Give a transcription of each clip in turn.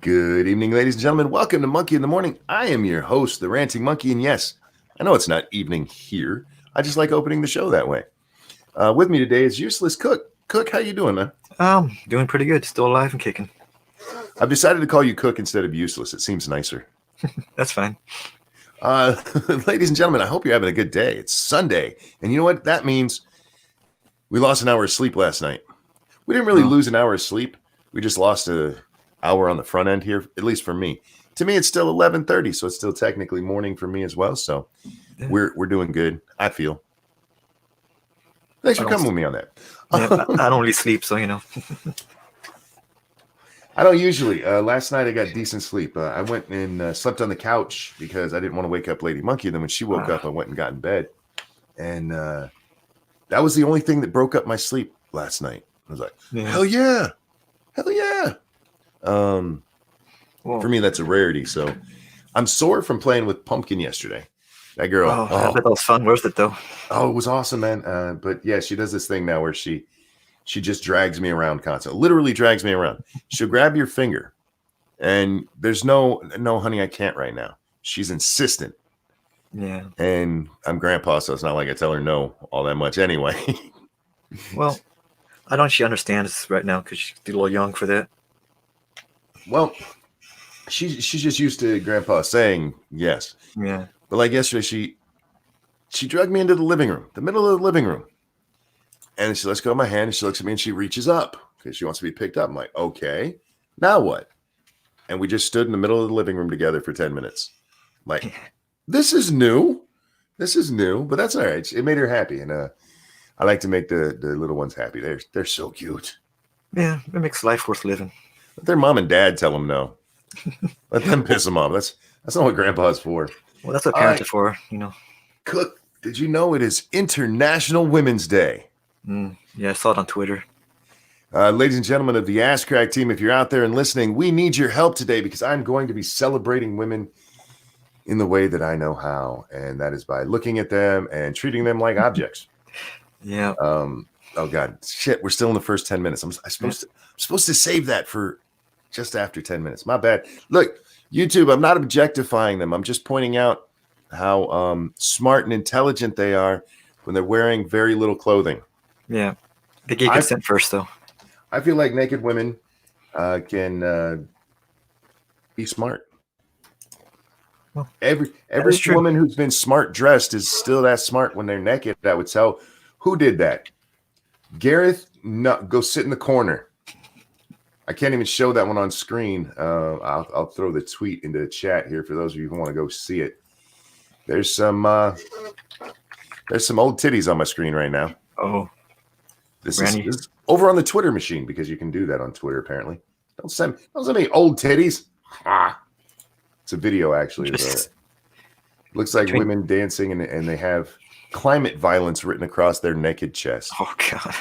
Good evening, ladies and gentlemen. Welcome to Monkey in the Morning. I am your host, the Ranting Monkey, and yes, I know it's not evening here. I just like opening the show that way. With me today is Useless Cook. Cook, how you doing, man? Doing pretty good. Still alive and kicking. I've decided to call you Cook instead of Useless. It seems nicer. That's fine. Ladies and gentlemen, I hope you're having a good day. It's Sunday, and you know what that means? We lost an hour of sleep last night. We didn't really lose an hour of sleep. We just lost an hour on the front end here, at least for me. To me, it's still 11:30, so it's still technically morning for me as well. So we're doing good, I feel. Thanks for coming with me on that. Yeah, I don't really sleep, so I don't usually. Last night I got decent sleep. I went and slept on the couch because I didn't want to wake up Lady Monkey. Then when she woke up, I went and got in bed. And that was the only thing that broke up my sleep last night. I was like, hell yeah. Hell yeah. For me, that's a rarity. So I'm sore from playing with Pumpkin yesterday. That girl. I bet that was fun. Worth it, though. Oh, it was awesome, man. But yeah, she does this thing now where she just drags me around constantly. Literally drags me around. She'll grab your finger. And there's no, honey, I can't right now. She's insistent. Yeah. And I'm grandpa, so it's not like I tell her no all that much anyway. Well, I don't actually understand this right now because she's a little young for that. Well, she's just used to grandpa saying yes. Yeah. But like yesterday, she dragged me into the living room, the middle of the living room. And she lets go of my hand and she looks at me and she reaches up because she wants to be picked up. I'm like, okay, now what? And we just stood in the middle of the living room together for 10 minutes. Like, this is new. This is new, but that's all right. It made her happy. And I like to make the little ones happy. They're so cute. Yeah, it makes life worth living. Let their mom and dad tell them no. Let them piss them off. That's not what grandpa's for. Well, that's what parents are for, Cook, did you know it is International Women's Day? Yeah, I saw it on Twitter. Ladies and gentlemen of the Ass Crack team, if you're out there and listening, we need your help today because I'm going to be celebrating women in the way that I know how, and that is by looking at them and treating them like objects. Yeah. Oh God, shit! We're still in the first 10 minutes. I'm supposed to save that for just after 10 minutes. My bad. Look, YouTube, I'm not objectifying them. I'm just pointing out how smart and intelligent they are when they're wearing very little clothing. Yeah. They gave consent first, though. I feel like naked women can be smart. Well, every woman who's been smart dressed is still that smart when they're naked. I would tell. Who did that? Gareth, no, go sit in the corner. I can't even show that one on screen. I'll throw the tweet into the chat here for those of you who want to go see it. There's some old titties on my screen right now. Oh, this is over on the Twitter machine because you can do that on Twitter apparently. Don't send me old titties. It's a video actually. Looks like women dancing and they have climate violence written across their naked chest. Oh God.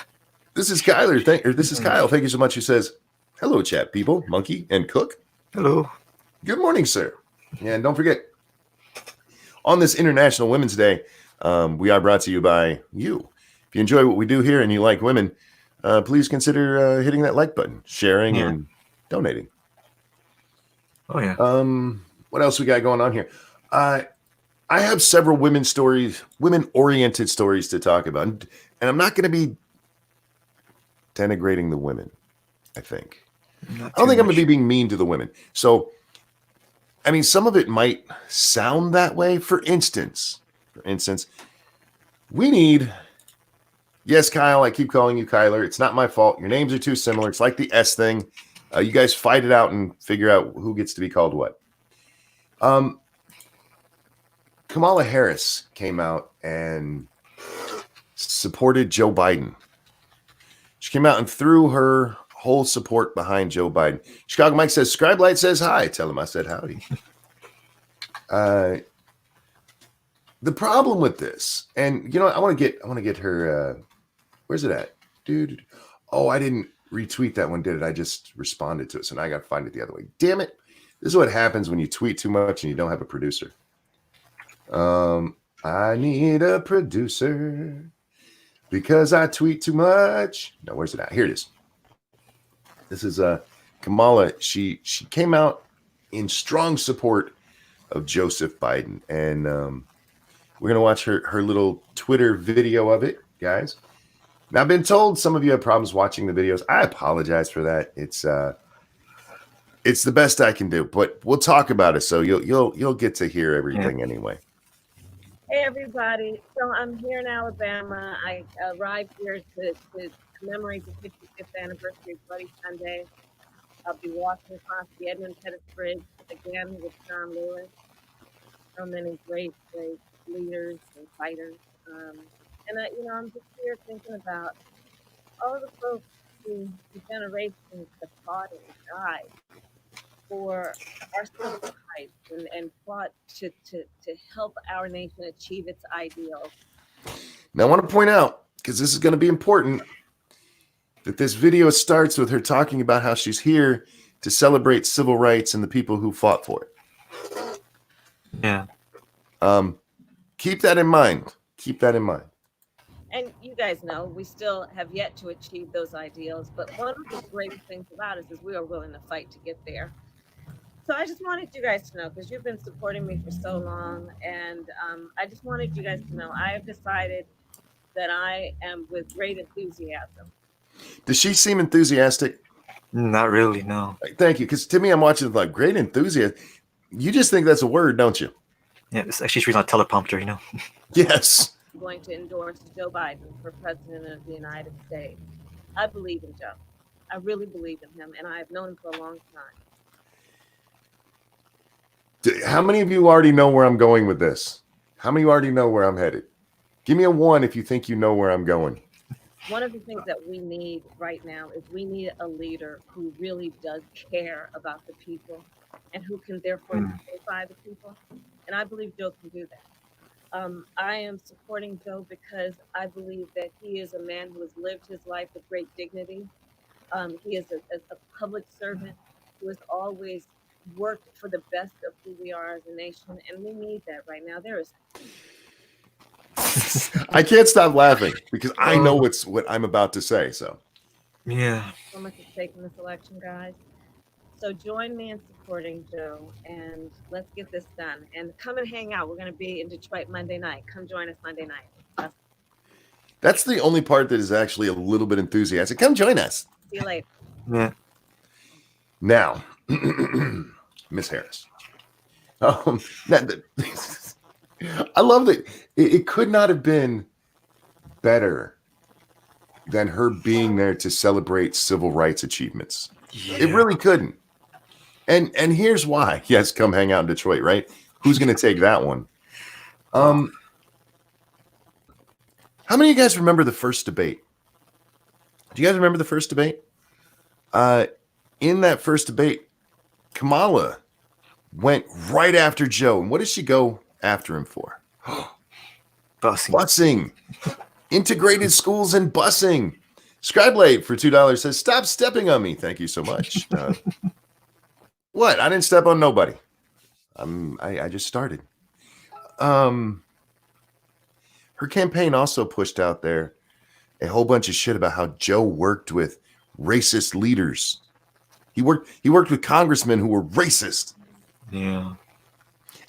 This is Kyler. This is Kyle. Thank you so much. Who says, hello, chat people, Monkey and Cook. Hello. Good morning, sir. And don't forget, on this International Women's Day, we are brought to you by you. If you enjoy what we do here and you like women, please consider hitting that like button, sharing, and donating. Oh, yeah. What else we got going on here? I have several women-oriented stories to talk about. And I'm not going to be denigrating the women, I think. I don't think I'm going to be being mean to the women. So, I mean, some of it might sound that way. For instance, we need... Yes, Kyle, I keep calling you Kyler. It's not my fault. Your names are too similar. It's like the S thing. You guys fight it out and figure out who gets to be called what. Kamala Harris came out and supported Joe Biden. She came out and threw her whole support behind Joe Biden. Chicago Mike says, Scribe Light says hi. Tell him I said howdy. The problem with this, and you know, I want to get her. Where's it at, dude? Oh, I didn't retweet that one, did it? I just responded to it, so now I got to find it the other way. Damn it! This is what happens when you tweet too much and you don't have a producer. I need a producer because I tweet too much. No, where's it at? Here it is. This is Kamala, she came out in strong support of Joseph Biden, and we're gonna watch her little Twitter video of it, guys. Now, I've been told some of you have problems watching the videos. I apologize for that. It's the best I can do, but we'll talk about it, so you'll get to hear everything anyway. Hey everybody! So I'm here in Alabama. I arrived here to commemorate the 55th anniversary of Bloody Sunday. I'll be walking across the Edmund Pettus Bridge again with John Lewis. So many great leaders and fighters. I'm just here thinking about all the folks who, the generations that fought and died for our civil rights and fought to help our nation achieve its ideals. Now, I want to point out, because this is going to be important, that this video starts with her talking about how she's here to celebrate civil rights and the people who fought for it. Yeah. Keep that in mind. Keep that in mind. And you guys know we still have yet to achieve those ideals, but one of the great things about us is we are willing to fight to get there. So I just wanted you guys to know, because you've been supporting me for so long, and I just wanted you guys to know I have decided that I am with great enthusiasm. Does she seem enthusiastic? Not really, no. Thank you, because to me, I'm watching like great enthusiasm. You just think that's a word, don't you? Yeah, it's actually reading on a teleprompter, you know. Yes. I'm going to endorse Joe Biden for president of the United States. I believe in Joe. I really believe in him, and I have known him for a long time. How many of you already know where I'm going with this? How many of you already know where I'm headed? Give me a 1 if you think you know where I'm going. One of the things that we need right now is we need a leader who really does care about the people and who can therefore unify the people. And I believe Joe can do that. I am supporting Joe because I believe that he is a man who has lived his life with great dignity. He is a public servant who has always worked for the best of who we are as a nation, and we need that right now. There is. I can't stop laughing because I know what I'm about to say. So yeah, so much at stake in this election, guys. So join me in supporting Joe, and let's get this done. And come and hang out. We're going to be in Detroit Monday night. Come join us Monday night. That's the only part that is actually a little bit enthusiastic. Come join us. See you later. Yeah. Now, Miss Harris. I love that it could not have been better than her being there to celebrate civil rights achievements. Yeah. It really couldn't. And here's why. Yes, come hang out in Detroit, right? Who's going to take that one? How many of you guys remember the first debate? Do you guys remember the first debate? In that first debate, Kamala went right after Joe. And what did she go after him for? Busing. Integrated schools and busing. Scribe for $2 says, stop stepping on me. Thank you so much. What? I didn't step on nobody. I just started. Her campaign also pushed out there a whole bunch of shit about how Joe worked with racist leaders. He worked with congressmen who were racist. Yeah.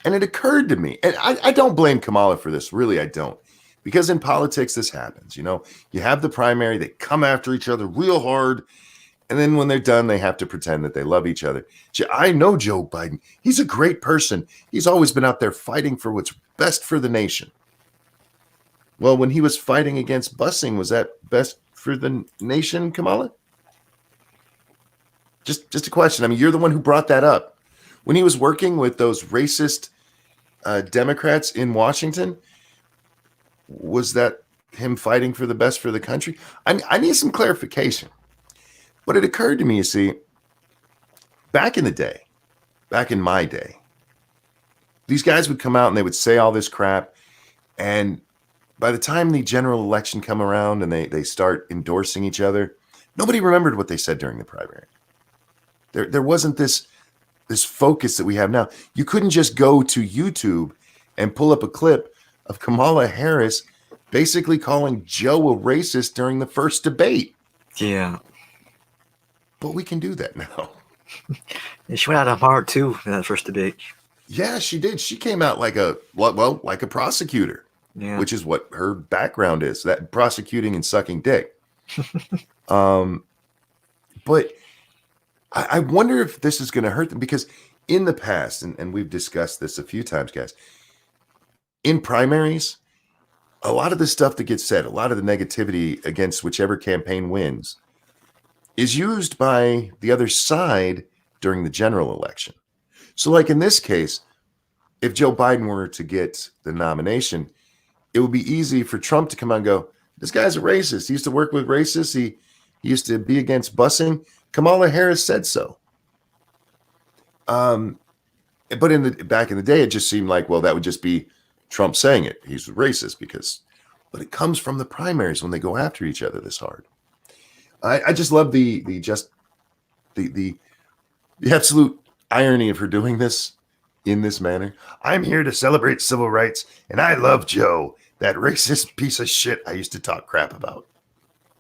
And it occurred to me, and I don't blame Kamala for this. Really, I don't. Because in politics, this happens. You know, you have the primary, they come after each other real hard. And then when they're done, they have to pretend that they love each other. I know Joe Biden. He's a great person. He's always been out there fighting for what's best for the nation. Well, when he was fighting against busing, was that best for the nation, Kamala? Just a question. I mean, you're the one who brought that up. When he was working with those racist Democrats in Washington, was that him fighting for the best for the country? I need some clarification. But it occurred to me, you see, back in the day, back in my day, these guys would come out and they would say all this crap. And by the time the general election come around and they start endorsing each other, nobody remembered what they said during the primary. There wasn't this focus that we have now. You couldn't just go to YouTube and pull up a clip of Kamala Harris basically calling Joe a racist during the first debate. Yeah. But we can do that now. And she went out hard too in that first debate. Yeah, she did. She came out like a prosecutor, Yeah. which is what her background is, that prosecuting and sucking dick. But I wonder if this is going to hurt them, because in the past, and we've discussed this a few times, guys, in primaries, a lot of the stuff that gets said, a lot of the negativity against whichever campaign wins is used by the other side during the general election. So like in this case, if Joe Biden were to get the nomination, it would be easy for Trump to come out and go, this guy's a racist. He used to work with racists. He used to be against busing. Kamala Harris said so. But back in the day, it just seemed like, well, that would just be Trump saying it. He's racist but it comes from the primaries when they go after each other this hard. I just love the absolute irony of her doing this in this manner. I'm here to celebrate civil rights, and I love Joe, that racist piece of shit I used to talk crap about.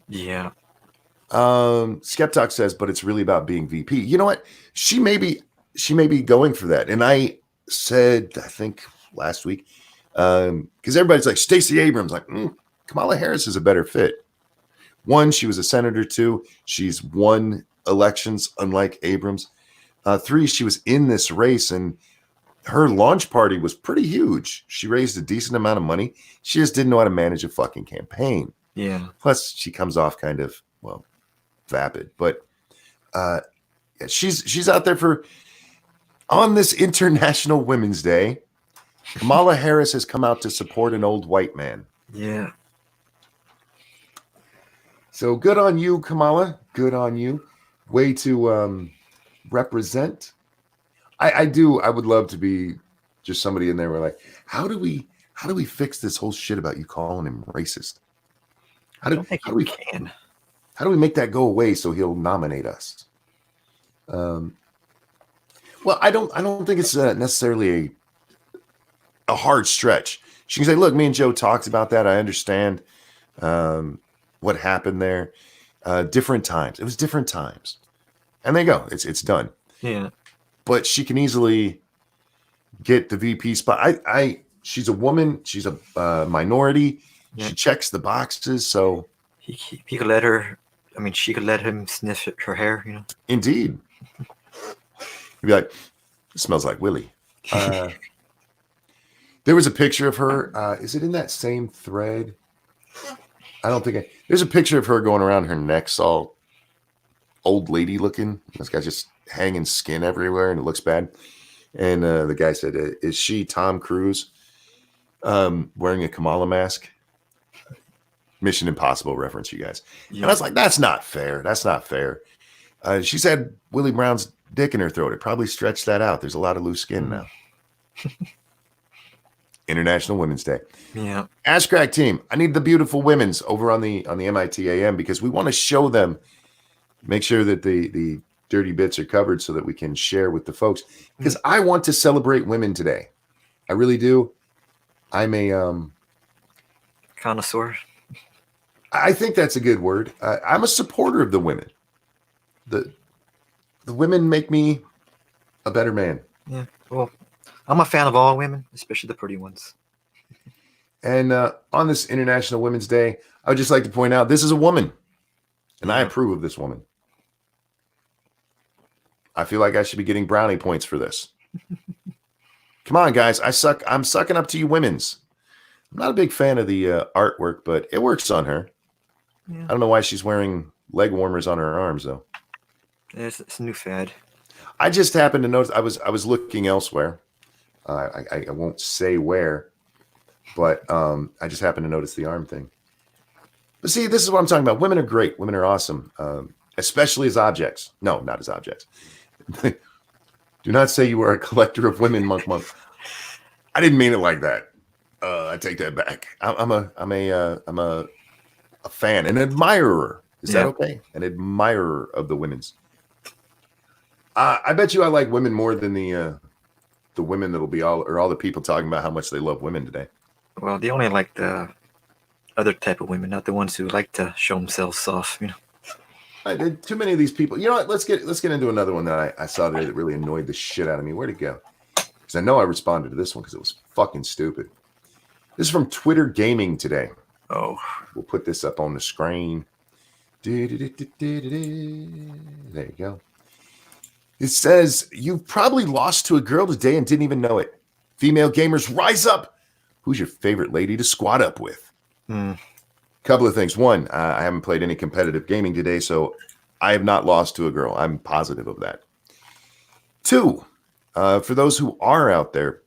Yeah. Skeptalk says, but it's really about being VP. You know what? She may be going for that. And I said, I think last week, because everybody's like, Stacey Abrams, like, Kamala Harris is a better fit. One, she was a senator. Two, she's won elections, unlike Abrams. Three, she was in this race, and her launch party was pretty huge. She raised a decent amount of money. She just didn't know how to manage a fucking campaign. Yeah. Plus, she comes off kind of, well, vapid. But yeah, she's out there on this International Women's Day. Kamala Harris has come out to support an old white man. Yeah. So good on you, Kamala. Good on you. Way to represent. I would love to be just somebody in there where like, how do we fix this whole shit about you calling him racist? How do we make that go away so he'll nominate us? Well, I don't think it's necessarily a hard stretch. She can say, look, me and Joe talked about that. I understand what happened there. Different times. It was different times. And there you go. It's done. Yeah. But she can easily get the VP spot. She's a woman. She's a minority. Yeah. She checks the boxes. So he could let her. I mean, she could let him sniff her hair. You know. Indeed. He'd be like, "It smells like Willie." There was a picture of her. Is it in that same thread? I don't think. There's a picture of her going around. Her neck's all old lady looking. This guy's just hanging skin everywhere, and it looks bad. And the guy said, "Is she Tom Cruise wearing a Kamala mask?" Mission Impossible reference, you guys. Yeah. And I was like, "That's not fair. That's not fair." She said Willie Brown's dick in her throat. It probably stretched that out. There's a lot of loose skin now. International Women's Day. Yeah. Ask Crack team, I need the beautiful women's over on the MITAM, because we want to show them, make sure that the dirty bits are covered so that we can share with the folks. Because I want to celebrate women today. I really do. I'm a connoisseur. I think that's a good word. I'm a supporter of the women. The women make me a better man. Yeah. Well, I'm a fan of all women, especially the pretty ones. And on this International Women's Day, I would just like to point out this is a woman, and I approve of this woman. I feel like I should be getting brownie points for this. Come on, guys. I'm sucking up to you women's. I'm not a big fan of the artwork, but it works on her. Yeah. I don't know why she's wearing leg warmers on her arms, though. It's a new fad. I just happened to notice I was looking elsewhere. I won't say where, but I just happened to notice the arm thing. But see, this is what I'm talking about. Women are great. Women are awesome, especially as objects. No, not as objects. Do not say you are a collector of women, Monk. I didn't mean it like that. I take that back. I'm a fan, an admirer. Is that okay? An admirer of the women's. I bet you I like women more than the women that'll be all the people talking about how much they love women today. Well, they only like the other type of women, not the ones who like to show themselves off, you know. Too many of these people. You know what? Let's get into another one that I saw today that really annoyed the shit out of me. Where'd it go? Because I know I responded to this one because it was fucking stupid. This is from Twitter Gaming today. Oh, We'll put this up on the screen. There you go. It says, you've probably lost to a girl today and didn't even know it. Female gamers, rise up. Who's your favorite lady to squat up with? Couple of things. One, I haven't played any competitive gaming today, so I have not lost to a girl. I'm positive of that. Two, for those who are out there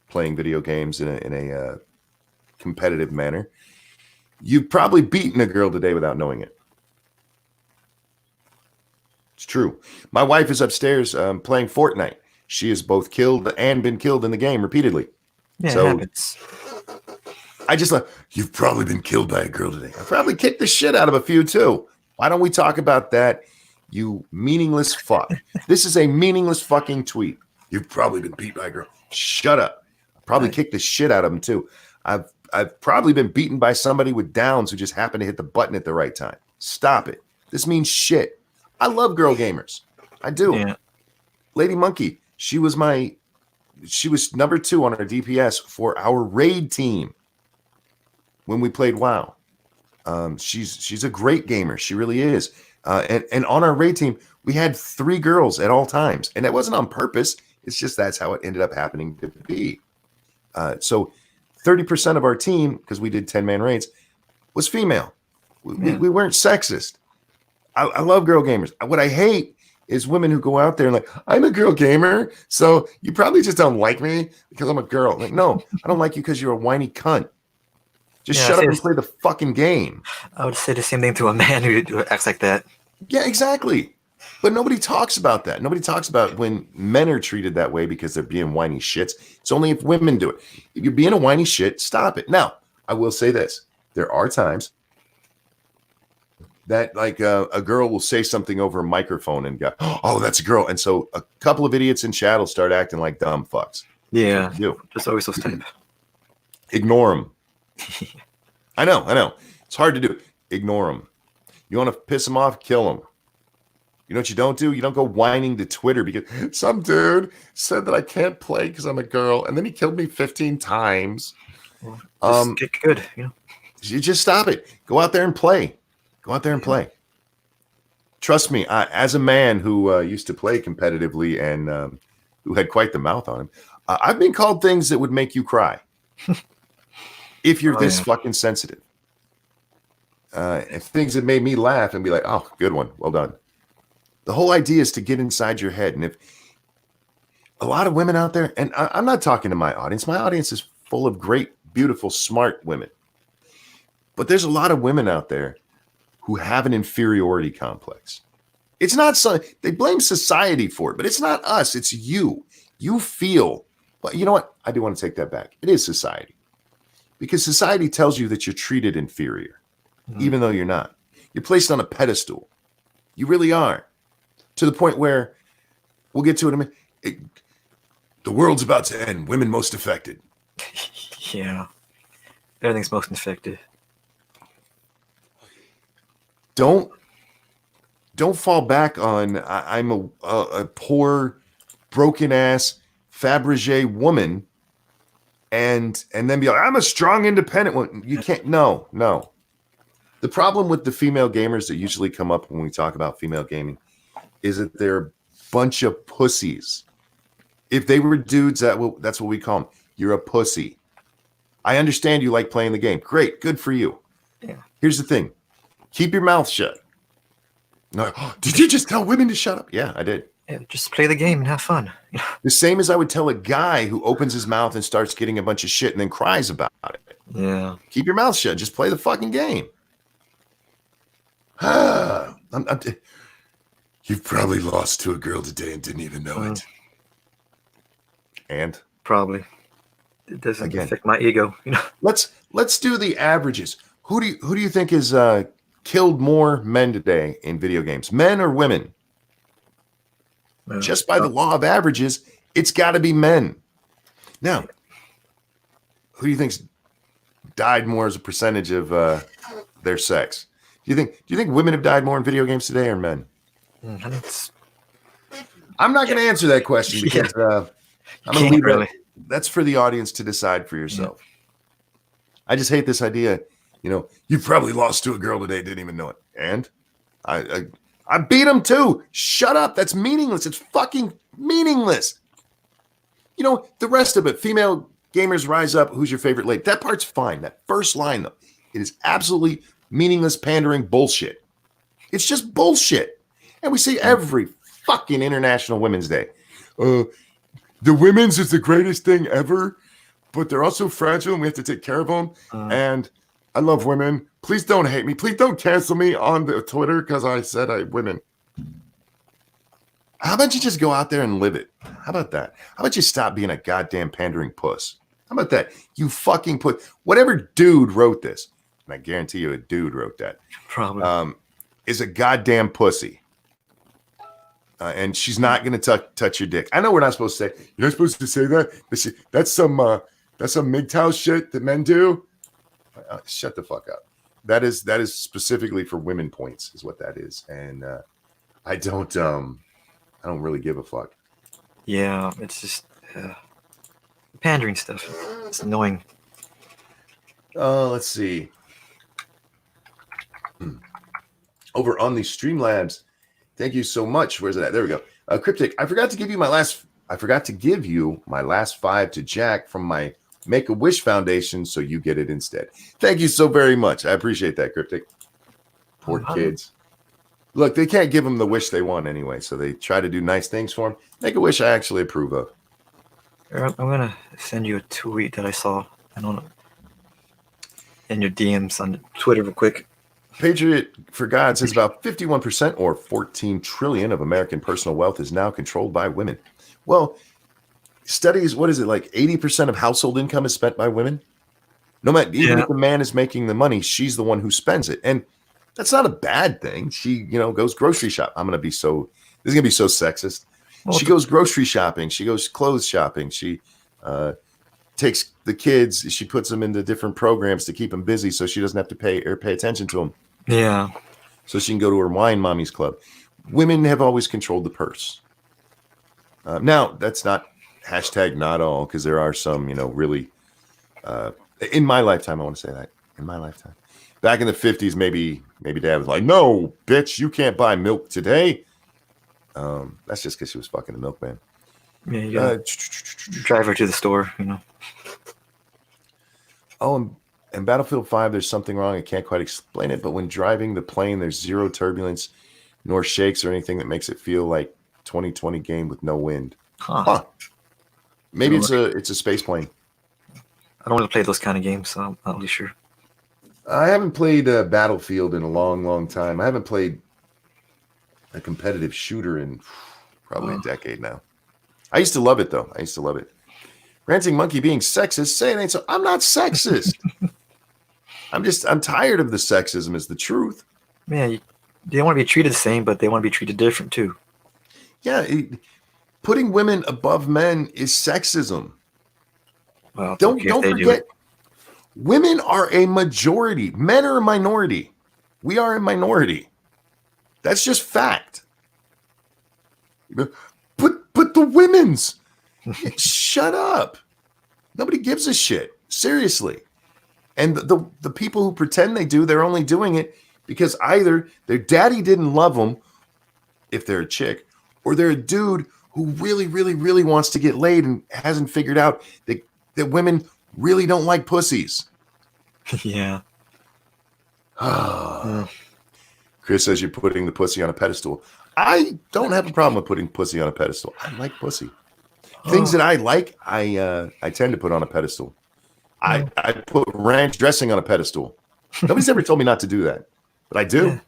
playing video games in a competitive manner, you've probably beaten a girl today without knowing it. It's true. My wife is upstairs playing Fortnite. She has both killed and been killed in the game repeatedly. yeah, So- it happens. I just like, you've probably been killed by a girl today. I probably kicked the shit out of a few too. Why don't we talk about that, you meaningless fuck? This is a meaningless fucking tweet. You've probably been beat by a girl. Shut up. I probably kicked the shit out of them too. I've probably been beaten by somebody with downs who just happened to hit the button at the right time. Stop it. This means shit. I love girl gamers. I do. Yeah. Lady Monkey, she was number 2 on our DPS for our raid team when we played WoW. She's a great gamer. She really is. And on our raid team, we had 3 girls at all times. And that wasn't on purpose. It's just that's how it ended up happening to be. So 30% of our team, because we did 10-man raids, was female. We weren't sexist. I love girl gamers. What I hate is women who go out there and like, I'm a girl gamer, so you probably just don't like me because I'm a girl. Like, no, I don't like you because you're a whiny cunt. Just shut up and play the fucking game. I would say the same thing to a man who acts like that. Yeah, exactly. But nobody talks about that. Nobody talks about when men are treated that way because they're being whiny shits. It's only if women do it. If you're being a whiny shit, stop it. Now, I will say this. There are times that like a girl will say something over a microphone and go, oh, that's a girl. And so a couple of idiots in chat will start acting like dumb fucks. Yeah. You Just always those type. ignore them. I know. It's hard to do. Ignore them. You want to piss them off? Kill them. You know what you don't do? You don't go whining to Twitter because some dude said that I can't play because I'm a girl, and then he killed me 15 times. Just get good, you know. You just stop it. Go out there and play. Go out there and play. Trust me, as a man who used to play competitively and who had quite the mouth on him, I've been called things that would make you cry. If you're this fucking sensitive. And things that made me laugh and be like, oh, good one. Well done. The whole idea is to get inside your head. And if a lot of women out there, and I'm not talking to my audience is full of great, beautiful, smart women. But there's a lot of women out there who have an inferiority complex. It's not they blame society for it, but it's not us. It's you. You feel, but you know what? I do want to take that back. It is society. Because society tells you that you're treated inferior, even though you're not. You're placed on a pedestal. You really are. To the point where, we'll get to it in a minute, the world's about to end. Women most affected. Yeah. Everything's most infected. Don't fall back on, I'm a poor, broken-ass Fabergé woman, and then be like, I'm a strong, independent one. You can't. No. The problem with the female gamers that usually come up when we talk about female gaming is that they're a bunch of pussies. If they were dudes, that's what we call them. You're a pussy. I understand you like playing the game. Great. Good for you. Yeah. Here's the thing. Keep your mouth shut. No, did you just tell women to shut up? Yeah, I did. Yeah, just play the game and have fun. The same as I would tell a guy who opens his mouth and starts getting a bunch of shit and then cries about it. Yeah. Keep your mouth shut. Just play the fucking game. You've probably lost to a girl today and didn't even know it. And Probably. It doesn't affect my ego, you know. let's do the averages. Who do you think is killed more men today in video games? Men or women? Just by the law of averages, it's got to be men. Now, who do you think's died more as a percentage of their sex? Do you think women have died more in video games today or men? I think it's, I'm not going to answer that question because I'm going to leave really. That's for the audience to decide for yourself. I just hate this idea. You probably lost to a girl today, didn't even know it. And I beat him too. Shut up. That's meaningless. It's fucking meaningless. The rest of it, female gamers rise up. Who's your favorite lady? That part's fine. That first line, though, it is absolutely meaningless, pandering bullshit. It's just bullshit. And we see every fucking International Women's Day. The women's is the greatest thing ever, but they're also fragile and we have to take care of them. And I love women. Please don't hate me. Please don't cancel me on the Twitter because I said women. How about you just go out there and live it? How about that? How about you stop being a goddamn pandering puss? How about that? You fucking whatever dude wrote this, and I guarantee you a dude wrote that, probably is a goddamn pussy. And she's not going to touch your dick. I know we're not supposed to say, you're not supposed to say that. That's some MGTOW shit that men do. Shut the fuck up. That is specifically for women points is what that is. And I don't really give a fuck. Yeah, it's just pandering stuff. It's annoying. Let's see. Over on the Streamlabs, thank you so much. Where's it at? There we go. Cryptic, I forgot to give you my last 5 to Jack from my Make-A-Wish Foundation, so you get it instead. Thank you so very much. I appreciate that, Cryptic. Poor kids. Look, they can't give them the wish they want anyway, so they try to do nice things for them. Make-A-Wish I actually approve of. I'm going to send you a tweet that I saw in your DMs on Twitter real quick. Patriot for God says about 51% or 14 trillion of American personal wealth is now controlled by women. Well, studies, what is it, like 80% of household income is spent by women? No matter, even if the man is making the money, she's the one who spends it. And that's not a bad thing. She, goes grocery shop. This is going to be so sexist. Well, she goes grocery shopping. She goes clothes shopping. She takes the kids. She puts them into different programs to keep them busy so she doesn't have to pay attention to them. Yeah. So she can go to her wine mommy's club. Women have always controlled the purse. Now, that's not hashtag not all, because there are some, really, in my lifetime, I want to say that. In my lifetime. Back in the 50s, maybe dad was like, no, bitch, you can't buy milk today. That's just because she was fucking the milkman. Yeah, you gotta drive her to the store, Oh, and Battlefield 5, there's something wrong. I can't quite explain it, but when driving the plane, there's zero turbulence, nor shakes or anything that makes it feel like 2020 game with no wind. Huh. Maybe it's a space plane. I don't really play those kind of games, so I'm not really sure. I haven't played Battlefield in a long, long time. I haven't played a competitive shooter in probably a decade now. I used to love it, though. Ranting Monkey being sexist, say it ain't so. I'm not sexist. I'm tired of the sexism is the truth. Man, they want to be treated the same, but they want to be treated different, too. Yeah, putting women above men is sexism. Well, don't forget, women are a majority. Men are a minority. We are a minority. That's just fact. But the women's. Shut up. Nobody gives a shit. Seriously. And the people who pretend they do, they're only doing it because either their daddy didn't love them, if they're a chick, or they're a dude who really, really, really wants to get laid and hasn't figured out that women really don't like pussies. Yeah. Chris says you're putting the pussy on a pedestal. I don't have a problem with putting pussy on a pedestal. I like pussy. Things that I like, I tend to put on a pedestal. I put ranch dressing on a pedestal. Nobody's ever told me not to do that, but I do.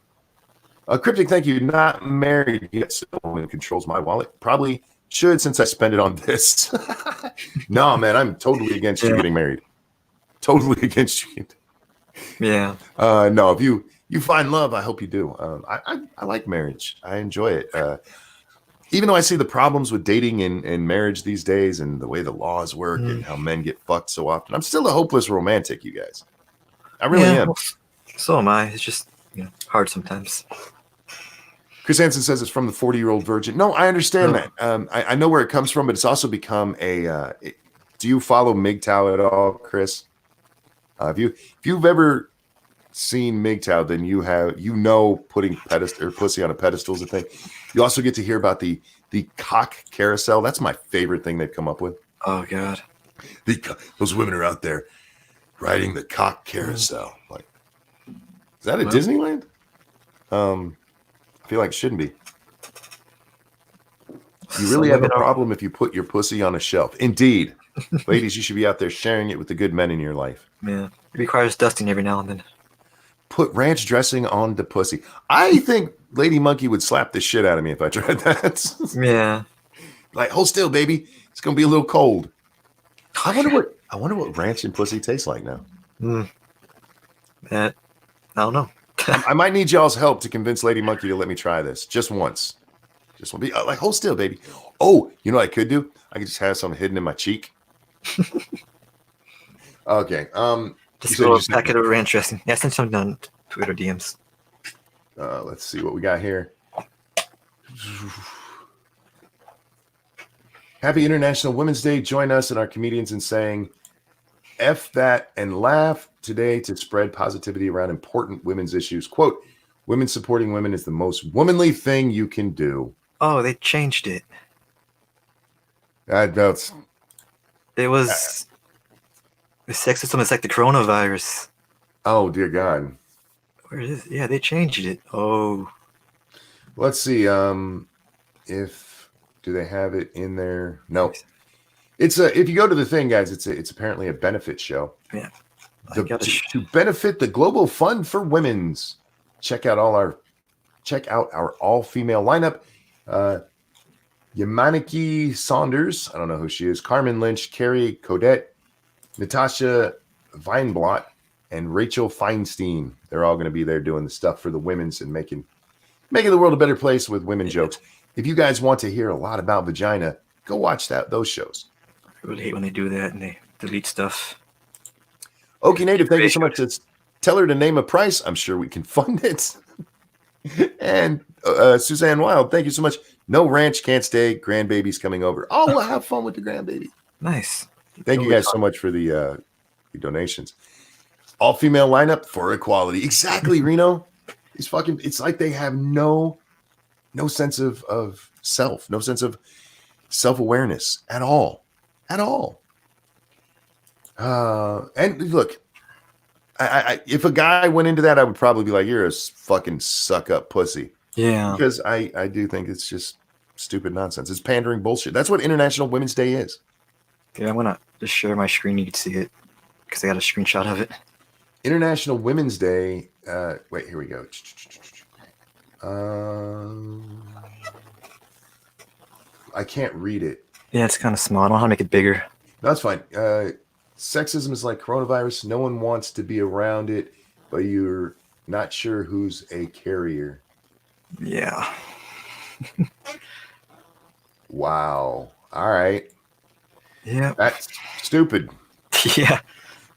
Cryptic, thank you. Not married yet, so it controls my wallet. Probably should, since I spend it on this. No, man, I'm totally against you getting married. Totally against you. Yeah. No, if you find love, I hope you do. I like marriage. I enjoy it. Even though I see the problems with dating and marriage these days and the way the laws work and how men get fucked so often, I'm still a hopeless romantic, you guys. I really am. Well, so am I. It's just, hard sometimes. Chris Hansen says it's from the 40-year-old virgin. No, I understand that. I know where it comes from, but it's also become a. Do you follow MGTOW at all, Chris? If you've ever seen MGTOW, then you know putting pussy on a pedestal is a thing. You also get to hear about the cock carousel. That's my favorite thing they've come up with. Oh God, those women are out there riding the cock carousel. Like, is that at Disneyland? I feel like it shouldn't be. You really have a problem if you put your pussy on a shelf. Indeed. Ladies, you should be out there sharing it with the good men in your life. Yeah, it requires dusting every now and then. Put ranch dressing on the pussy. I think Lady Monkey would slap the shit out of me if I tried that. Yeah. Like, hold still, baby. It's gonna be a little cold. I wonder what ranch and pussy tastes like now. I don't know. I might need y'all's help to convince Lady Monkey to let me try this just once. Just want to be like, hold still, baby. Oh, you know what I could do? I could just have something hidden in my cheek. Okay. Just a little packet of ranch dressing. Yeah, send something on Twitter DMs. Let's see what we got here. Happy International Women's Day. Join us and our comedians in saying F that and laugh today to spread positivity around important women's issues. Quote, women supporting women is the most womanly thing you can do. Oh, they changed it. That's It was the sexism is like the coronavirus. Oh dear God. Where is it? Yeah, they changed it. Oh. Let's see. If do they have it in there? No. It's if you go to the thing, guys, it's apparently a benefit show. Yeah. To benefit the global fund for women's. Check out our all-female lineup. Yamaniki Saunders, I don't know who she is, Carmen Lynch, Carrie Codette, Natasha Weinblatt, and Rachel Feinstein. They're all going to be there doing the stuff for the women's and making the world a better place with women jokes. If you guys want to hear a lot about vagina, go watch those shows. I really hate when they do that and they delete stuff. Okie Native, thank you so much. Tell her to name a price. I'm sure we can fund it. And Suzanne Wild, thank you so much. No ranch, can't stay. Grandbaby's coming over. Oh, we'll have fun with the grandbaby. Nice. Thank you guys so much for the donations. All female lineup for equality. Exactly, Reno. It's like they have no sense of self, no sense of self-awareness at all. At all. And look, I if a guy went into that, I would probably be like, you're a fucking suck up pussy. Yeah. Because I do think it's just stupid nonsense. It's pandering bullshit. That's what International Women's Day is. Yeah, I'm going to just share my screen. You can see it because I got a screenshot of it. International Women's Day. Wait, here we go. I can't read it. Yeah, it's kind of small. I don't know how to make it bigger. No, that's fine. Sexism is like coronavirus. No one wants to be around it, but you're not sure who's a carrier. Yeah. Wow. All right. Yeah. That's stupid. Yeah.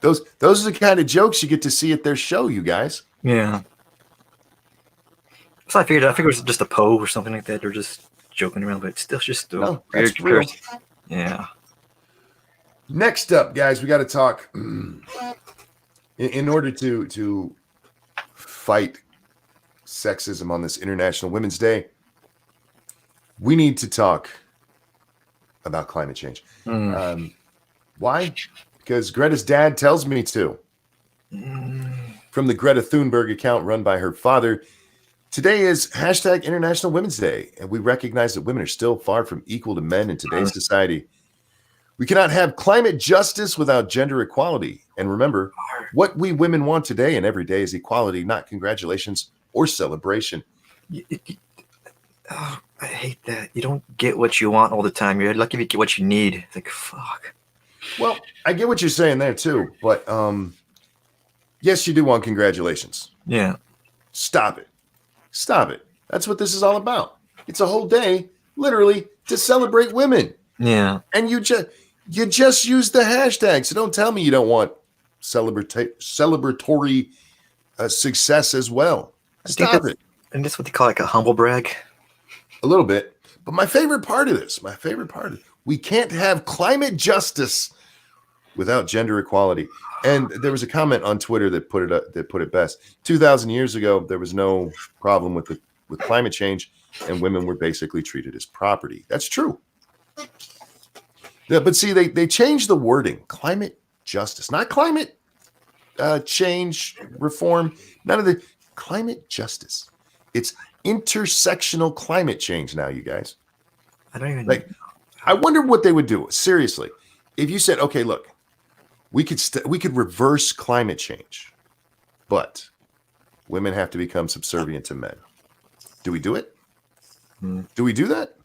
Those are the kind of jokes you get to see at their show, you guys. Yeah. So I figured it was just a Poe or something like that. They're just joking around, but it's still just no, that's real. Yeah. Next up, guys, we got to talk. In order to fight sexism on this International Women's Day, we need to talk about climate change. Why? Because Greta's dad tells me to. From the Greta Thunberg account run by her father, today is hashtag International Women's Day, and we recognize that women are still far from equal to men in today's society. We cannot have climate justice without gender equality. And remember, what we women want today and every day is equality, not congratulations or celebration. I hate that. You don't get what you want all the time. You're lucky if you get what you need. It's like, fuck. Well, I get what you're saying there too, but yes, you do want congratulations. Yeah. Stop it. Stop it. That's what this is all about. It's a whole day, literally, to celebrate women. Yeah. And you just use the hashtag. So don't tell me you don't want celebratory success as well. Stop it. And that's what they call like a humble brag. A little bit. But my favorite part of this, we can't have climate justice without gender equality. And there was a comment on Twitter that put it best. 2,000 years ago, there was no problem with climate change, and women were basically treated as property. That's true. Yeah, but see, they changed the wording. Climate justice, not climate change reform. None of the climate justice. It's intersectional climate change now, you guys. I don't even I wonder what they would do. Seriously, if you said, okay, look, we could reverse climate change, but women have to become subservient to men. Do we do it? Do we do that?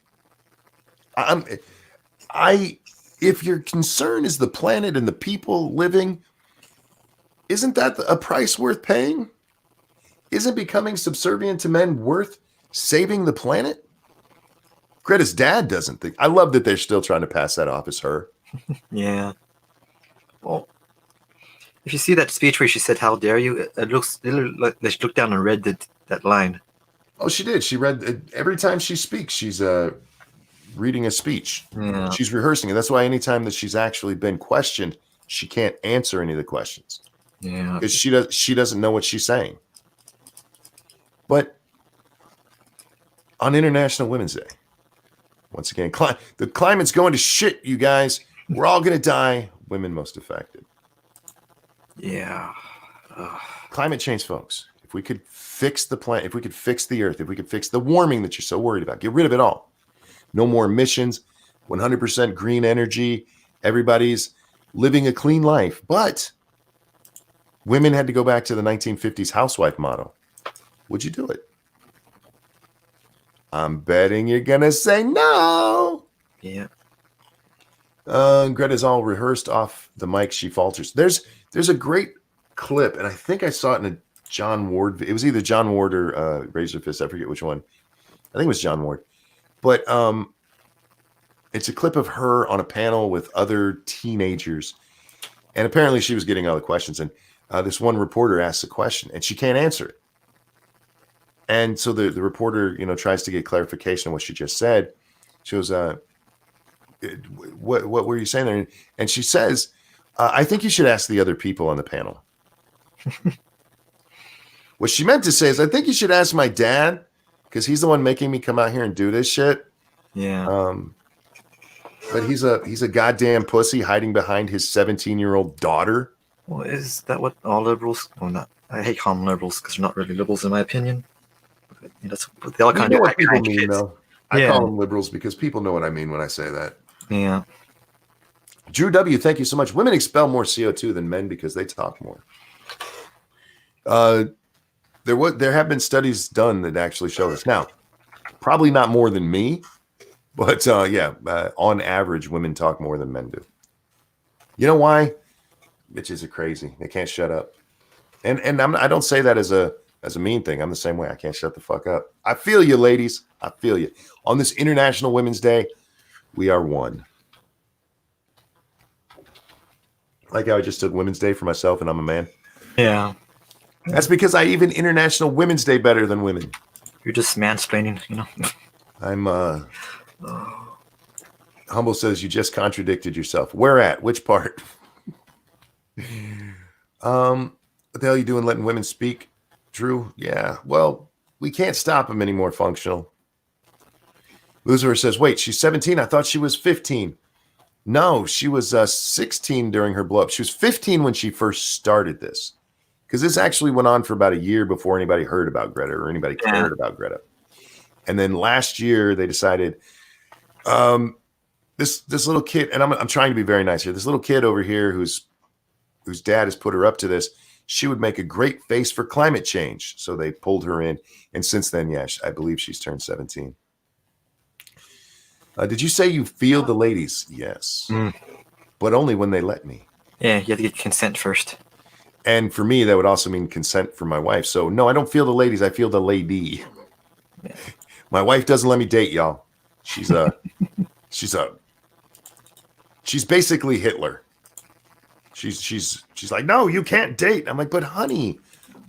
If your concern is the planet and the people living, isn't that a price worth paying? Isn't becoming subservient to men worth saving the planet? Greta's dad doesn't think. I love that they're still trying to pass that off as her. Yeah. Well, if you see that speech where she said, "How dare you?" It looks like she looked down and read that line. Oh, she did. She read every time she speaks. She's reading a speech. Yeah. She's rehearsing it. That's why anytime that she's actually been questioned, she can't answer any of the questions. Yeah. Because she doesn't know what she's saying. But on International Women's Day, once again, the climate's going to shit, you guys. We're all going to die. Women most affected. Yeah. Climate change, folks. If we could fix the planet, if we could fix the earth, if we could fix the warming that you're so worried about, get rid of it all. No more emissions, 100% green energy. Everybody's living a clean life. But women had to go back to the 1950s housewife model. Would you do it? I'm betting you're going to say no. Yeah. Greta's all rehearsed off the mic. She falters. There's a great clip, and I think I saw it in a John Ward. It was either John Ward or Razor Fist. I forget which one. I think it was John Ward. But it's a clip of her on a panel with other teenagers. And apparently she was getting all the questions. And this one reporter asks a question, and she can't answer it. And so the reporter, tries to get clarification on what she just said. She goes, what were you saying there? And she says, I think you should ask the other people on the panel. What she meant to say is, I think you should ask my dad, because he's the one making me come out here and do this shit. Yeah. But he's a goddamn pussy hiding behind his 17-year-old daughter. Well, is that what all liberals? Well, not. I hate calling them liberals because they're not really liberals in my opinion. But, that's what they all kind of do. What people mean, though. I Yeah. call them liberals because people know what I mean when I say that. Yeah. Drew W., thank you so much. Women expel more CO2 than men because they talk more. There have been studies done that actually show this. Now, probably not more than me, but on average, women talk more than men do. You know why? Bitches are crazy. They can't shut up. And I don't say that as a mean thing. I'm the same way. I can't shut the fuck up. I feel you, ladies. I feel you. On this International Women's Day, we are one. Like how I just took Women's Day for myself and I'm a man. Yeah. That's because I even International Women's Day better than women. You're just mansplaining, I'm Humble says you just contradicted yourself. Where at? Which part? What the hell are you doing letting women speak? Drew? Yeah. Well, we can't stop them anymore, functional. Lucifer says, wait, she's 17? I thought she was 15. No, she was 16 during her blow up. She was 15 when she first started this. Because this actually went on for about a year before anybody heard about Greta or anybody cared about Greta. And then last year they decided this little kid, and I'm trying to be very nice here. This little kid over here whose dad has put her up to this, she would make a great face for climate change. So they pulled her in. And since then, I believe she's turned 17. Did you say you feel the ladies? Yes. But only when they let me. Yeah, you have to get consent first. And for me, that would also mean consent from my wife. So no, I don't feel the ladies. I feel the lady. Yeah. My wife doesn't let me date, y'all. She's basically Hitler. She's like, no, you can't date. I'm like, but honey,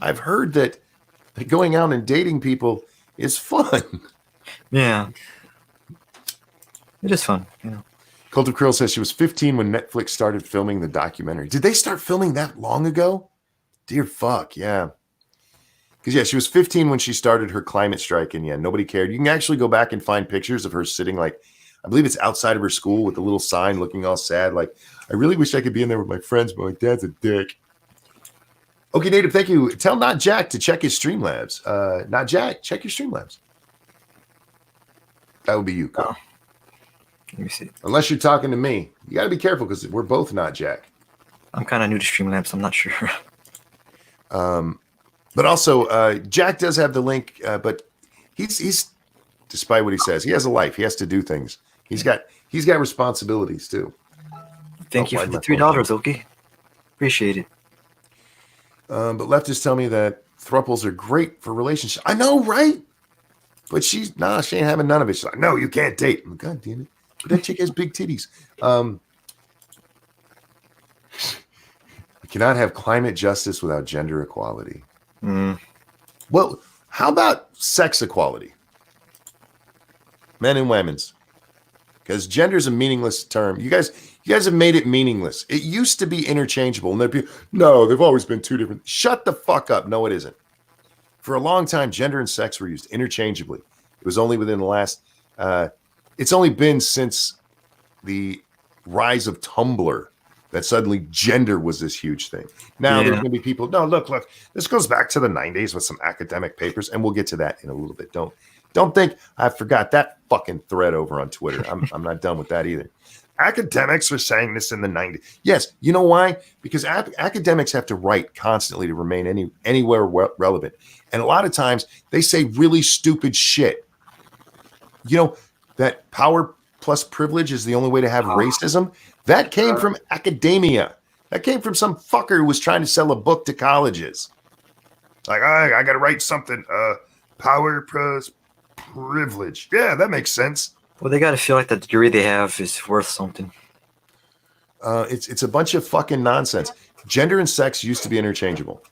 I've heard that going out and dating people is fun. Yeah. It is fun, Cult of Krill says she was 15 when Netflix started filming the documentary. Did they start filming that long ago? Dear fuck, yeah. Because, yeah, she was 15 when she started her climate strike, and, yeah, nobody cared. You can actually go back and find pictures of her sitting, like, I believe it's outside of her school with a little sign looking all sad, like, I really wish I could be in there with my friends, but my dad's a dick. Okay, Native, thank you. Tell Not Jack to check his Streamlabs. Not Jack, check your Streamlabs. That would be you, Cole. Oh. Let me see. Unless you're talking to me. You got to be careful because we're both Not Jack. I'm kind of new to Streamlabs. I'm not sure. But also, Jack does have the link, but he's despite what he says, he has a life. He has to do things. He's got responsibilities too. Thank you for the $3, Oki. Appreciate it. But leftists tell me that thruples are great for relationships. I know, right? But she ain't having none of it. She's like, no, you can't date. I'm like, God damn it. But that chick has big titties. We cannot have climate justice without gender equality. Well, how about sex equality? Men and women's. Because gender is a meaningless term. You guys have made it meaningless. It used to be interchangeable. And there'd be, no, they've always been two different. Shut the fuck up. No, it isn't. For a long time, gender and sex were used interchangeably. It was only within the last, it's only been since the rise of Tumblr that suddenly gender was this huge thing. Now there's going to be people, no, look, this goes back to the 90s with some academic papers, and we'll get to that in a little bit. Don't think I forgot that fucking thread over on Twitter. I'm not done with that either. Academics were saying this in the 90s. Yes, you know why? Because academics have to write constantly to remain anywhere relevant. And a lot of times they say really stupid shit. You know, that power plus privilege is the only way to have racism. That came from academia. That came from some fucker who was trying to sell a book to colleges. Like, I got to write something. Power plus privilege. Yeah, that makes sense. Well, they got to feel like the degree they have is worth something. It's a bunch of fucking nonsense. Gender and sex used to be interchangeable.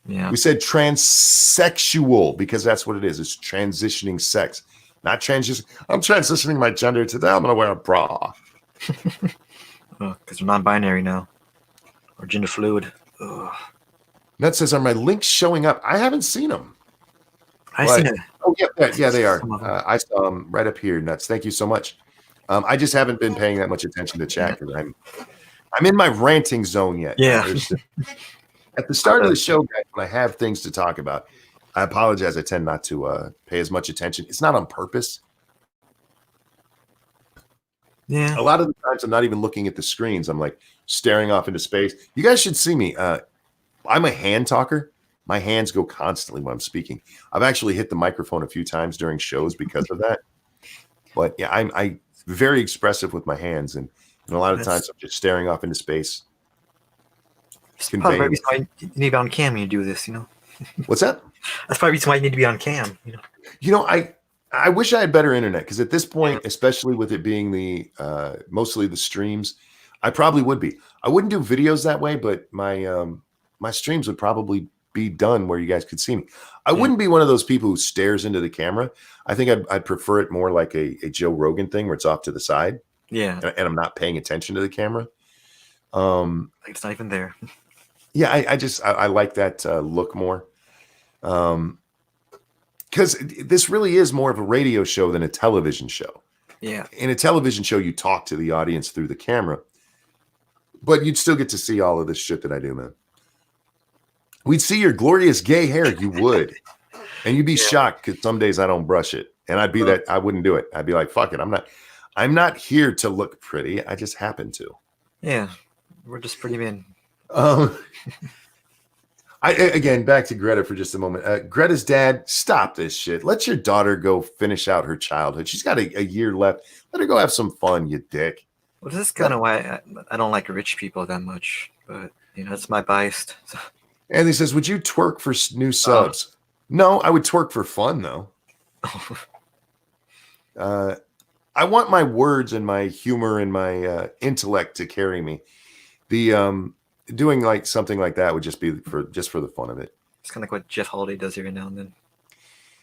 Yeah. We said transsexual because that's what it is. It's transitioning sex, not transition. I'm transitioning my gender today. I'm going to wear a bra. Because they're non-binary now. Or gender fluid. Ugh. That says, are my links showing up? I haven't seen them. I seen it. Oh, yeah, they are. I saw them right up here. Nuts. Thank you so much. I just haven't been paying that much attention to chat because I'm in my ranting zone yet. Yeah. At the start of the show, guys, when I have things to talk about, I apologize. I tend not to pay as much attention. It's not on purpose. Yeah. A lot of the times I'm not even looking at the screens. I'm like staring off into space. You guys should see me. I'm a hand talker. My hands go constantly when I'm speaking. I've actually hit the microphone a few times during shows because of that. But yeah, I'm very expressive with my hands, and a lot of times I'm just staring off into space. That's probably the reason why you need to be on cam when you do this, What's that? That's probably the reason why you need to be on cam, I wish I had better internet because at this point, especially with it being the mostly the streams, I probably would be. I wouldn't do videos that way, but my streams would probably be done where you guys could see me. I wouldn't be one of those people who stares into the camera. I think I'd prefer it more like a Joe Rogan thing where it's off to the side. Yeah. And I'm not paying attention to the camera. Like it's not even there. Yeah, I like that look more. Because this really is more of a radio show than a television show. Yeah. In a television show, you talk to the audience through the camera, but you'd still get to see all of this shit that I do, man. We'd see your glorious gay hair. You would. And you'd be shocked because some days I don't brush it. And I'd be I wouldn't do it. I'd be like, fuck it. I'm not here to look pretty. I just happen to. Yeah. We're just pretty men. Again, back to Greta for just a moment. Greta's dad, stop this shit. Let your daughter go finish out her childhood. She's got a year left. Let her go have some fun, you dick. Well, this is kind of why I don't like rich people that much. But, it's my bias. So. Anthony says, would you twerk for new subs? No, I would twerk for fun, though. I want my words and my humor and my intellect to carry me. The doing like something like that would just be for the fun of it. It's kind of like what Jeff Holiday does every now and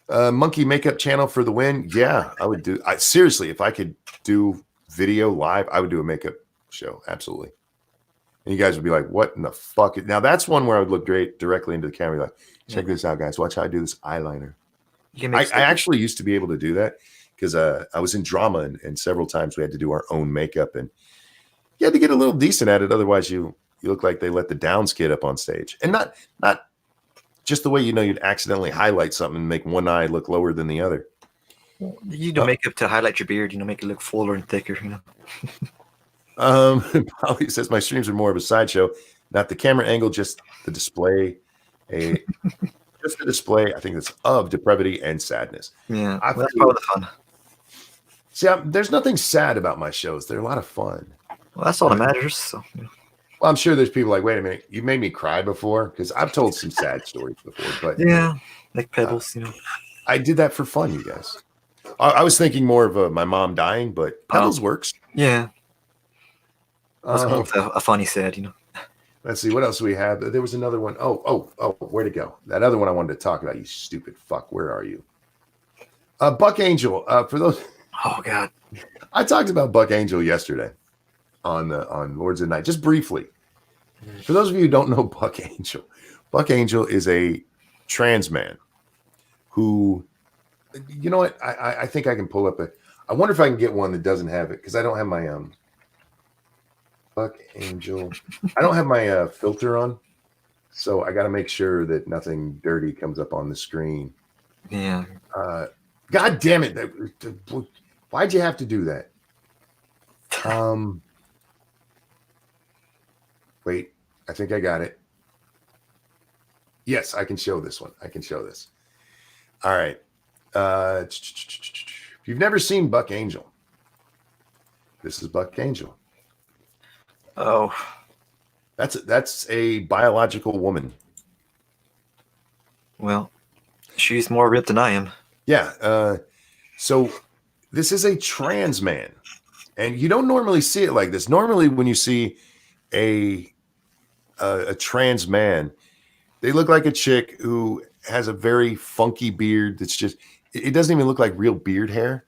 then. Monkey makeup channel for the win. Yeah, I would do. Seriously, if I could do video live, I would do a makeup show. Absolutely. And you guys would be like, what in the fuck? Now that's one where I would look directly into the camera, like, check this out, guys. Watch how I do this eyeliner. I actually used to be able to do that because I was in drama and several times we had to do our own makeup and you had to get a little decent at it. Otherwise you look like they let the Downs kid up on stage. And not just the way, you'd accidentally highlight something and make one eye look lower than the other. You do makeup to highlight your beard, make it look fuller and thicker, Polly says my streams are more of a sideshow, not the camera angle, just the display. Just the display, I think it's of depravity and sadness. Yeah, that's part of the fun. See, there's nothing sad about my shows. They're a lot of fun. Well, that's all that matters. So. Well, I'm sure there's people like, wait a minute, you made me cry before? Because I've told some sad stories before. But yeah, like Pebbles, I did that for fun, you guys. I was thinking more of my mom dying, but Pebbles works. Yeah. A funny sad, Let's see, what else do we have? There was another one. Oh, where'd it go? That other one I wanted to talk about, you stupid fuck. Where are you? Buck Angel. For those. Oh, God. I talked about Buck Angel yesterday on Lords of the Night, just briefly. For those of you who don't know Buck Angel is a trans man who, you know what? I think I can pull up I wonder if I can get one that doesn't have it because I don't have my Buck Angel. I don't have my filter on, so I got to make sure that nothing dirty comes up on the screen. Yeah. God damn it! Why'd you have to do that? Wait, I think I got it. Yes, I can show this one. I can show this. All right. If you've never seen Buck Angel, this is Buck Angel. Oh, that's a biological woman. Well, she's more ripped than I am. Yeah. So this is a trans man, and you don't normally see it like this. Normally, when you see a trans man, they look like a chick who has a very funky beard. That's just, it doesn't even look like real beard hair.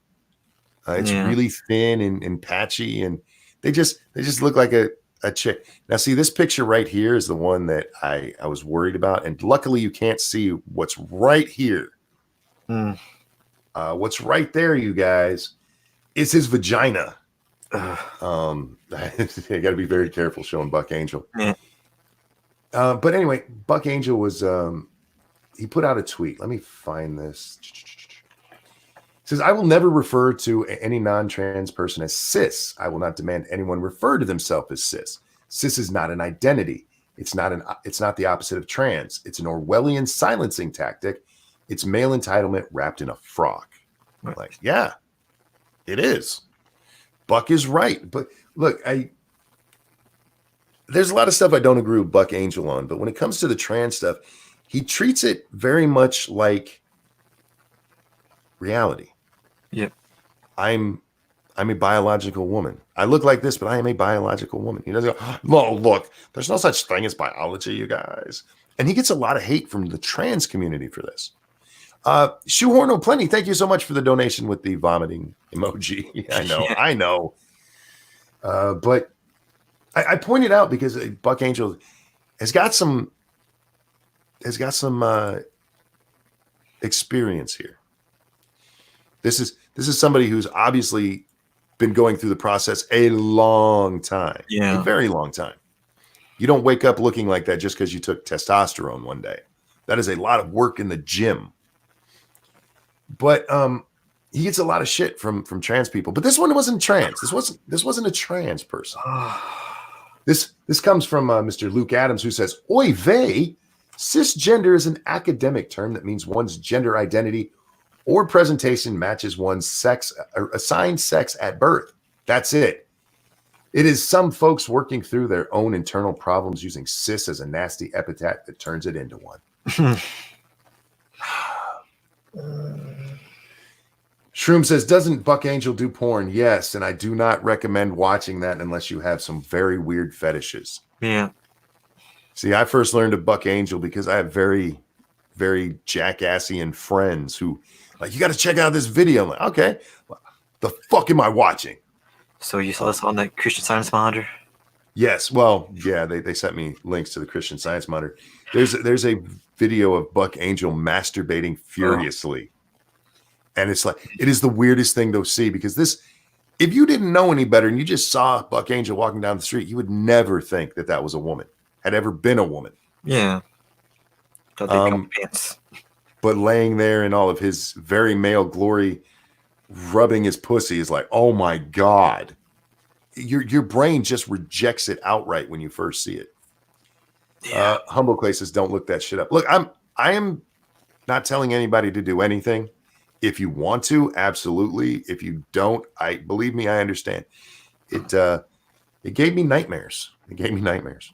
It's really thin and patchy, and they just look like a chick. Now, see, this picture right here is the one that I was worried about, and luckily you can't see what's right here. What's right there, you guys, is his vagina. I got to be very careful showing Buck Angel. Yeah. But anyway, Buck Angel was he put out a tweet. Let me find this. It says, I will never refer to any non-trans person as cis. I will not demand anyone refer to themselves as cis. Cis is not an identity. It's not the opposite of trans. It's an Orwellian silencing tactic. It's male entitlement wrapped in a frock. Right. Like, yeah, it is. Buck is right. But look, there's a lot of stuff I don't agree with Buck Angel on, but when it comes to the trans stuff, he treats it very much like reality. Yep. I'm a biological woman. I look like this, but I am a biological woman. He doesn't go, no, look, there's no such thing as biology, you guys. And he gets a lot of hate from the trans community for this. Shoehorn O'Plenty, thank you so much for the donation with the vomiting emoji. I know. But I pointed out because Buck Angel has got some experience here. This is somebody who's obviously been going through the process a long time. Yeah. A very long time. You don't wake up looking like that just because you took testosterone one day. That is a lot of work in the gym. But he gets a lot of shit from trans people. But this one wasn't trans. This wasn't a trans person. This comes from Mr. Luke Adams, who says, Oy vey, cisgender is an academic term that means one's gender identity or presentation matches one's sex or assigned sex at birth. That's it. It is some folks working through their own internal problems using cis as a nasty epithet that turns it into one. Shroom says, doesn't Buck Angel do porn? Yes, and I do not recommend watching that unless you have some very weird fetishes. Yeah. See, I first learned of Buck Angel because I have very very jackassian friends who like, you got to check out this video. I'm like, okay, the fuck am I watching? So you saw this on the Christian Science Monitor? Yes. Well, yeah, they sent me links to the Christian Science Monitor. There's a video of Buck Angel masturbating furiously. And it's like, it is the weirdest thing to see because this, if you didn't know any better and you just saw Buck Angel walking down the street, you would never think that that was a woman, had ever been a woman. Yeah. Thought they'd come pants. But laying there in all of his very male glory, rubbing his pussy is like, oh my God. Your brain just rejects it outright when you first see it. Yeah. Humble Clay says, don't look that shit up. Look, I am not telling anybody to do anything. If you want to, absolutely. If you don't, believe me, I understand. It gave me nightmares. It gave me nightmares.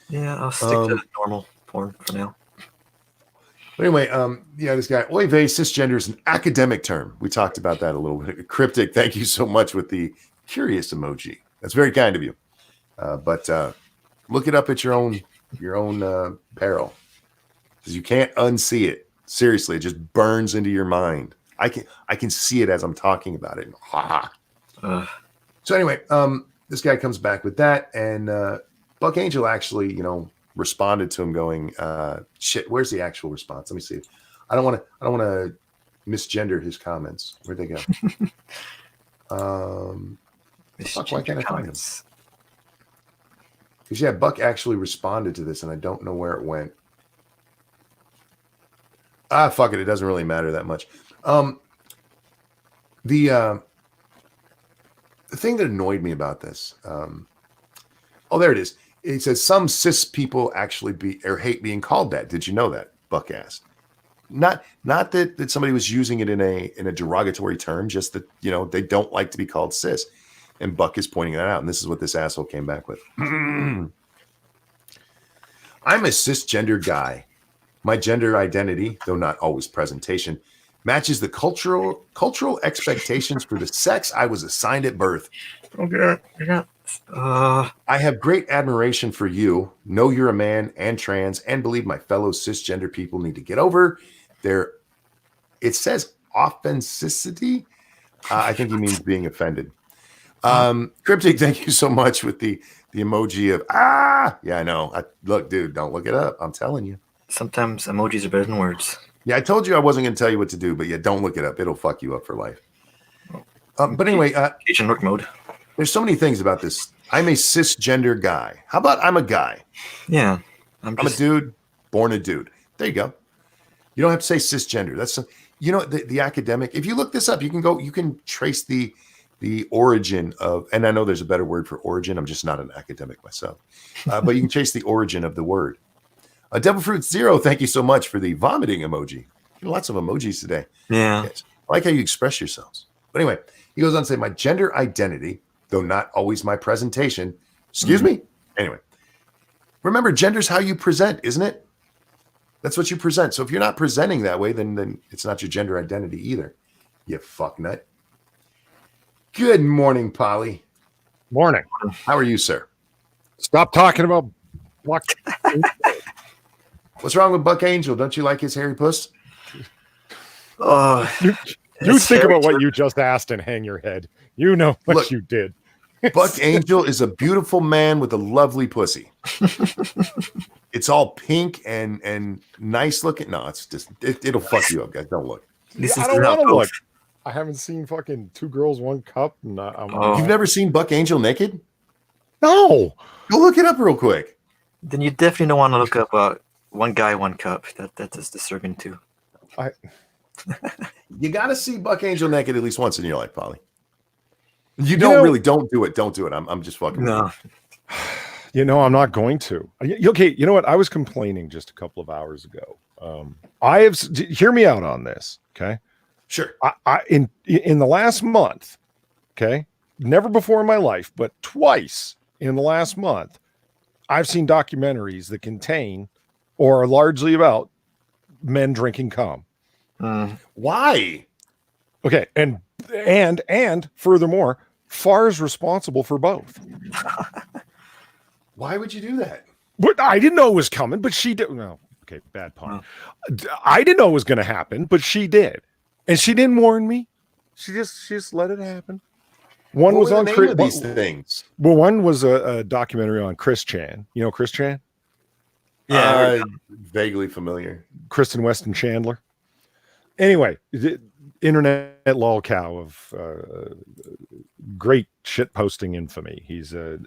Yeah, I'll stick to normal porn for now. But anyway, this guy, oy vey, cisgender is an academic term. We talked about that a little bit. Cryptic, thank you so much with the curious emoji. That's very kind of you. But look it up at your own peril. Because you can't unsee it. Seriously, it just burns into your mind. I can see it as I'm talking about it. So anyway, this guy comes back with that, and Buck Angel actually, responded to him going, shit, where's the actual response? Let me see. I don't want to misgender his comments. Where'd they go? Fuck, why can't I find him? Because yeah, Buck actually responded to this, and I don't know where it went. Fuck it. It doesn't really matter that much. The thing that annoyed me about this. There it is. It says some cis people actually hate being called that. Did you know that? Buck asked. Not that somebody was using it in a derogatory term, just that, they don't like to be called cis. And Buck is pointing that out. And this is what this asshole came back with. I'm a cisgender guy. My gender identity, though not always presentation, matches the cultural expectations for the sex I was assigned at birth. Okay. I have great admiration for you. Know you're a man and trans, and believe my fellow cisgender people need to get over their. It says authenticity. I think he means being offended. Cryptic, thank you so much with the emoji of Yeah, I know. Look, dude, don't look it up. I'm telling you. Sometimes emojis are better than words. Yeah, I told you I wasn't going to tell you what to do, but yeah, don't look it up. It'll fuck you up for life. But anyway, Agent Rook mode. There's so many things about this. I'm a cisgender guy. How about I'm a guy? Yeah. I'm a dude, born a dude. There you go. You don't have to say cisgender. That's the academic. If you look this up, you can trace the origin of, and I know there's a better word for origin. I'm just not an academic myself. But you can trace the origin of the word. Devil Fruit Zero, thank you so much for the vomiting emoji. Lots of emojis today. Yeah. Yes. I like how you express yourselves. But anyway, he goes on to say, my gender identity, though not always my presentation. Excuse me? Anyway, remember, gender's how you present, isn't it? That's what you present. So if you're not presenting that way, then it's not your gender identity either. You fucknut. Good morning, Polly. Morning. How are you, sir? Stop talking about Buck. What's wrong with Buck Angel? Don't you like his hairy puss? You think about what you just asked and hang your head. You know what you did. Buck Angel is a beautiful man with a lovely pussy. It's all pink and nice looking. No, it's just it'll fuck you up, guys. Don't look. I don't want to look. I haven't seen fucking Two Girls, One Cup. And You've never seen Buck Angel naked? No. Go look it up real quick. Then you definitely don't want to look up One Guy, One Cup. That's disturbing too. You got to see Buck Angel naked at least once in your life, Polly. Don't do it. Don't do it. I'm just fucking. No. I'm not going to. Okay, you know what? I was complaining just a couple of hours ago. Hear me out on this, okay? Sure. In the last month, okay, never before in my life, but twice in the last month, I've seen documentaries that contain or are largely about men drinking cum. Why? Okay, and furthermore, Farr is responsible for both. Why would you do that? But I didn't know it was coming, but she did. No, Okay, bad pun. Oh. I didn't know it was going to happen, but she did, and she didn't warn me. She just let it happen. One What was were on the name of these things? Well, one was a documentary on Chris Chan. You know Chris Chan? Yeah. Vaguely familiar. Kristen Weston Chandler. Anyway, internet lolcow of great shit posting infamy. He's and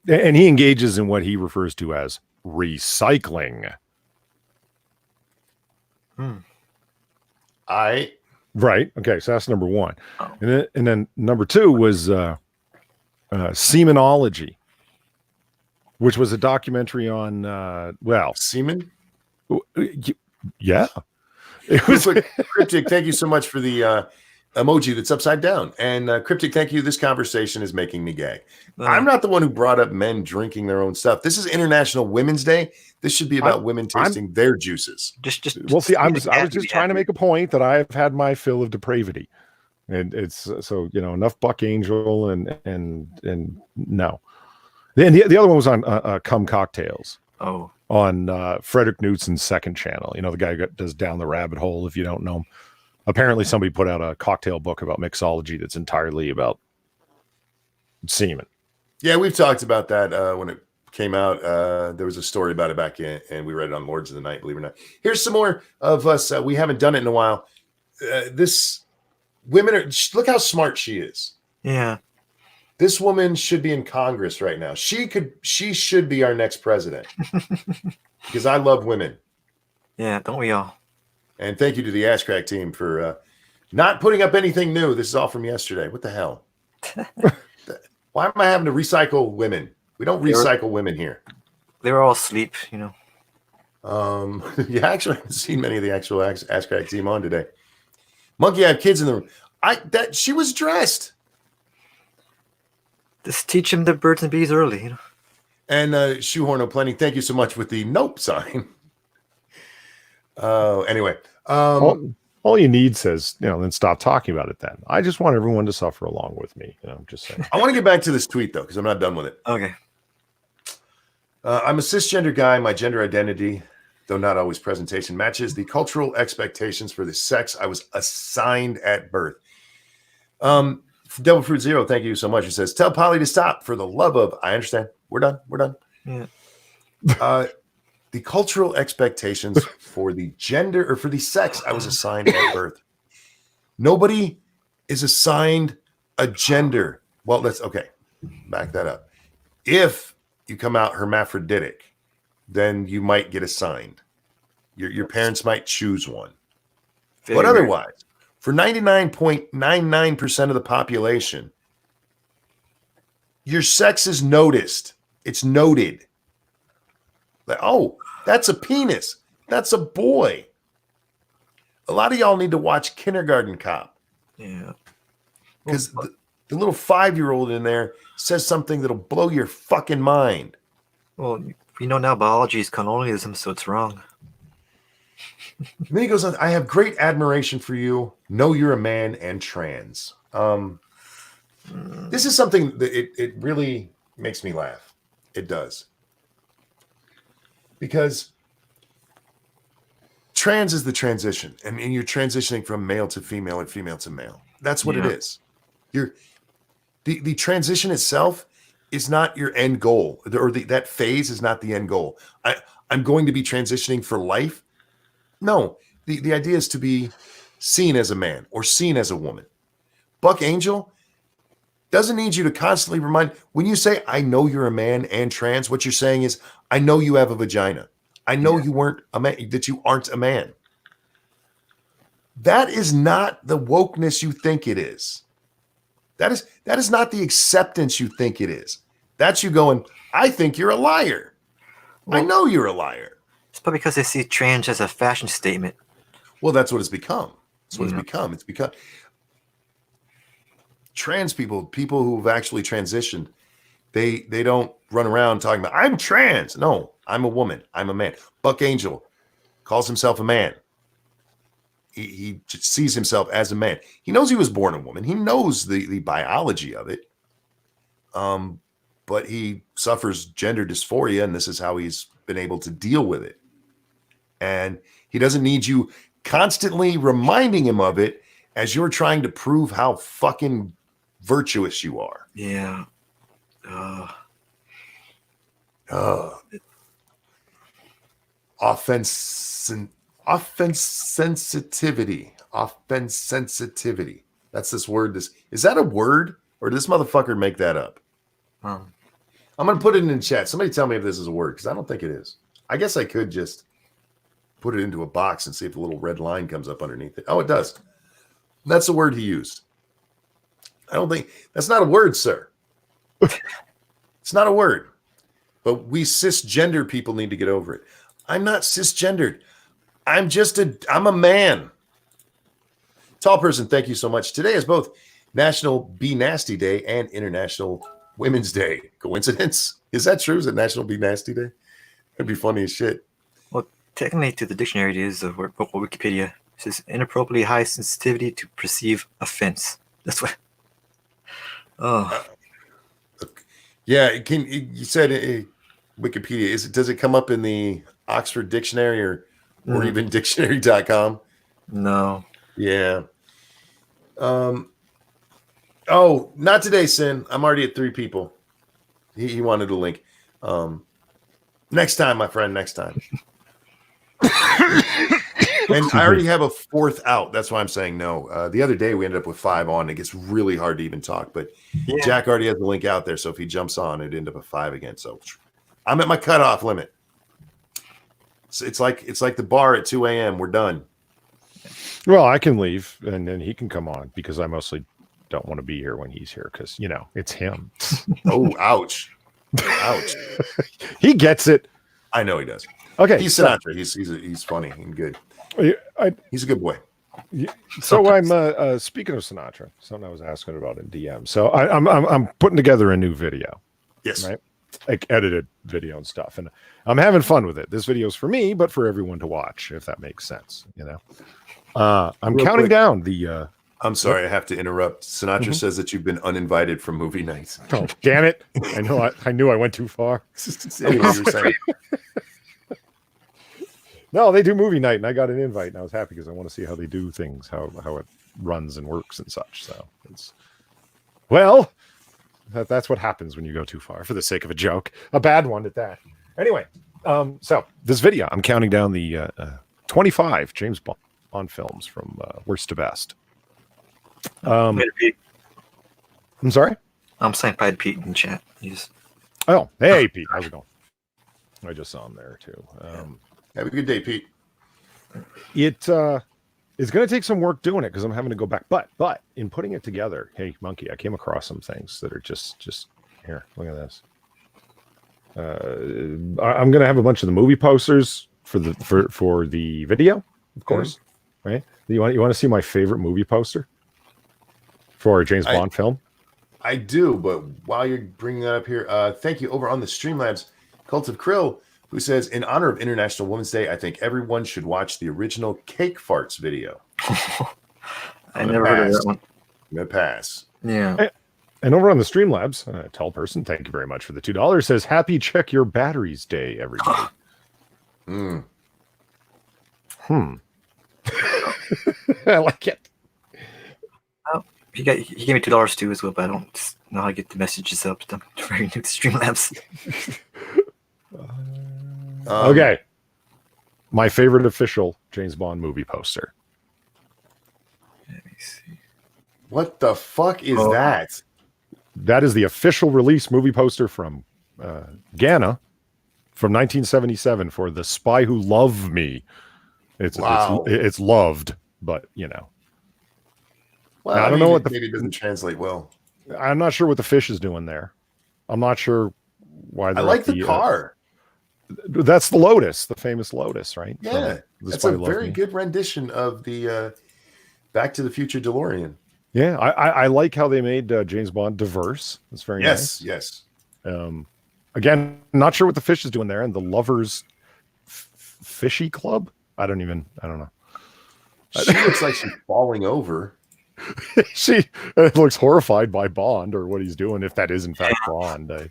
he engages in what he refers to as recycling. Right. Okay. So that's number one. Oh. And then number two was Semenology, which was a documentary on Semen? Yeah. It Real was quick, Cryptic, thank you so much for the emoji that's upside down. And Cryptic, thank you. This conversation is making me gag. I'm not the one who brought up men drinking their own stuff. This is International Women's Day. This should be about women tasting their juices. I was just trying to make a point that I've had my fill of depravity. And it's so, enough Buck Angel and no. And the other one was on Cum Cocktails. Oh. On Frederick Knutson's second channel. The guy who does Down the Rabbit Hole, if you don't know him. Apparently somebody put out a cocktail book about mixology that's entirely about semen. Yeah, we've talked about that when it came out. There was a story about it back in, and we read it on Lords of the Night, believe it or not. Here's some more of us. We haven't done it in a while. Look how smart she is. Yeah. This woman should be in Congress right now. She should be our next president because I love women. Yeah, don't we all? And thank you to the Ass Crack team for not putting up anything new. This is all from yesterday. What the hell? Why am I having to recycle women? We don't recycle women here. They were all asleep, Yeah, actually, I haven't seen many of the actual Ass Crack team on today. Monkey had kids in the room. She was dressed. Just teach him the birds and bees early, And Shoehorn O'Plenty, thank you so much with the nope sign. Anyway. All you need says, then stop talking about it then. I just want everyone to suffer along with me. I'm just saying. I want to get back to this tweet, though, because I'm not done with it. Okay. I'm a cisgender guy. My gender identity, though not always presentation, matches the cultural expectations for the sex I was assigned at birth. Devil Fruit Zero, thank you so much. It says, tell Polly to stop for the love of. I understand. We're done. Yeah. The cultural expectations for the gender or for the sex I was assigned at birth. Nobody is assigned a gender. Well, let's back that up. If you come out hermaphroditic, then you might get assigned. Your parents might choose one. But otherwise, for 99.99% of the population, your sex is noticed. It's noted. Like, oh, that's a penis. That's a boy. A lot of y'all need to watch Kindergarten Cop. Yeah. Because the little 5-year-old in there says something that'll blow your fucking mind. Well, now biology is colonialism, so it's wrong. And then he goes on, I have great admiration for you. Know you're a man and trans. This is something that it really makes me laugh. It does. Because trans is the transition. And you're transitioning from male to female and female to male. That's what it is. The transition itself is not your end goal. That phase is not the end goal. I'm going to be transitioning for life. No, the idea is to be seen as a man or seen as a woman. Buck Angel doesn't need you to constantly remind. When you say, I know you're a man and trans, what you're saying is, I know you have a vagina. I know you weren't a man, that you aren't a man. That is not the wokeness you think it is. That is not the acceptance you think it is. That's you going, I think you're a liar. I know you're a liar. It's probably because they see trans as a fashion statement. Well, that's what it's become. That's what it's become. It's become trans people who've actually transitioned. They don't run around talking about, I'm trans. No, I'm a woman. I'm a man. Buck Angel calls himself a man. He just sees himself as a man. He knows he was born a woman. He knows the biology of it. But he suffers gender dysphoria, and this is how he's been able to deal with it. And he doesn't need you constantly reminding him of it as you're trying to prove how fucking virtuous you are. Yeah. Offense sensitivity. Offense sensitivity. That's this word. Is that a word, or did this motherfucker make that up? I'm gonna put it in the chat. Somebody tell me if this is a word, because I don't think it is. I guess I could just put it into a box and see if a little red line comes up underneath it. Oh, it does. That's the word he used. I don't think that's not a word, sir. It's not a word. But we cisgender people need to get over it. I'm not cisgendered. I'm a man. Tall person, thank you so much. Today is both National Be Nasty Day and International Women's Day. Coincidence? Is that true? Is it National Be Nasty Day? That'd be funny as shit. Well, technically, to the dictionary, it is a word, but Wikipedia it says inappropriately high sensitivity to perceive offense. That's what. Oh. Yeah, you said Wikipedia. Does it come up in the Oxford Dictionary or even dictionary.com? No. Yeah. Oh, not today, Sin. I'm already at 3 people. He wanted a link. Next time, my friend, next time. And I already have a 4th out. That's why I'm saying no. The other day we ended up with 5 on. It gets really hard to even talk. But Yeah. Jack already has the link out there. So if he jumps on, it'd end up at 5 again. So I'm at my cutoff limit. It's like the bar at 2 a.m. We're done. Well, I can leave and then he can come on because I mostly don't want to be here when he's here because, it's him. Oh, ouch. Ouch. He gets it. I know he does. Okay. He's Sinatra. He's funny and good. He's a good boy. So I'm speaking of Sinatra, something I was asking about in DM. So I'm putting together a new video. Yes. Right. Like edited video and stuff. And I'm having fun with it. This video's for me, but for everyone to watch, if that makes sense, I'm Real counting quick. down the I'm sorry, I have to interrupt. Sinatra says that you've been uninvited from movie nights. oh, damn it. I knew I went too far. Anyway, you were saying. No, they do movie night, and I got an invite, and I was happy because I want to see how they do things, how it runs and works and such. So that's what happens when you go too far for the sake of a joke, a bad one at that. Anyway, so this video, I'm counting down the 25 James Bond films from worst to best. Pete. I'm sorry. I'm saying hi to Pete in chat. He's Oh, hey Pete, how's it going? I just saw him there too. Have a good day, Pete. It's going to take some work doing it because I'm having to go back. But in putting it together, hey Monkey, I came across some things that are just here. Look at this. I'm going to have a bunch of the movie posters for the video, of course. Right? You want to see my favorite movie poster for a James Bond film? I do, but while you're bringing that up here, thank you over on the Streamlabs, Cult of Krill, who says, in honor of International Women's Day, I think everyone should watch the original Cake Farts video. I never heard of that one. I'm going to pass. Yeah. And over on the Streamlabs, Tall Person, thank you very much for the $2, says, Happy Check Your Batteries Day, everybody. I like it. He gave me $2 too as well, but I don't know how to get the messages up. I'm very new to Streamlabs. Okay. My favorite official James Bond movie poster. Let me see. What the fuck is that? That is the official release movie poster from Ghana from 1977 for The Spy Who Loved Me. It's loved, but Well, I don't know what maybe it doesn't translate well. I'm not sure what the fish is doing there. I'm not sure why. I like the car. That's the Lotus, the famous Lotus, right? Yeah, that's a very good rendition of the Back to the Future DeLorean. Yeah, I like how they made James Bond diverse. It's very nice. Yes. Again, not sure what the fish is doing there. And the Lovers Fishy Club. I don't know. She looks like she's falling over. She looks horrified by Bond or what he's doing, if that is in fact Bond. I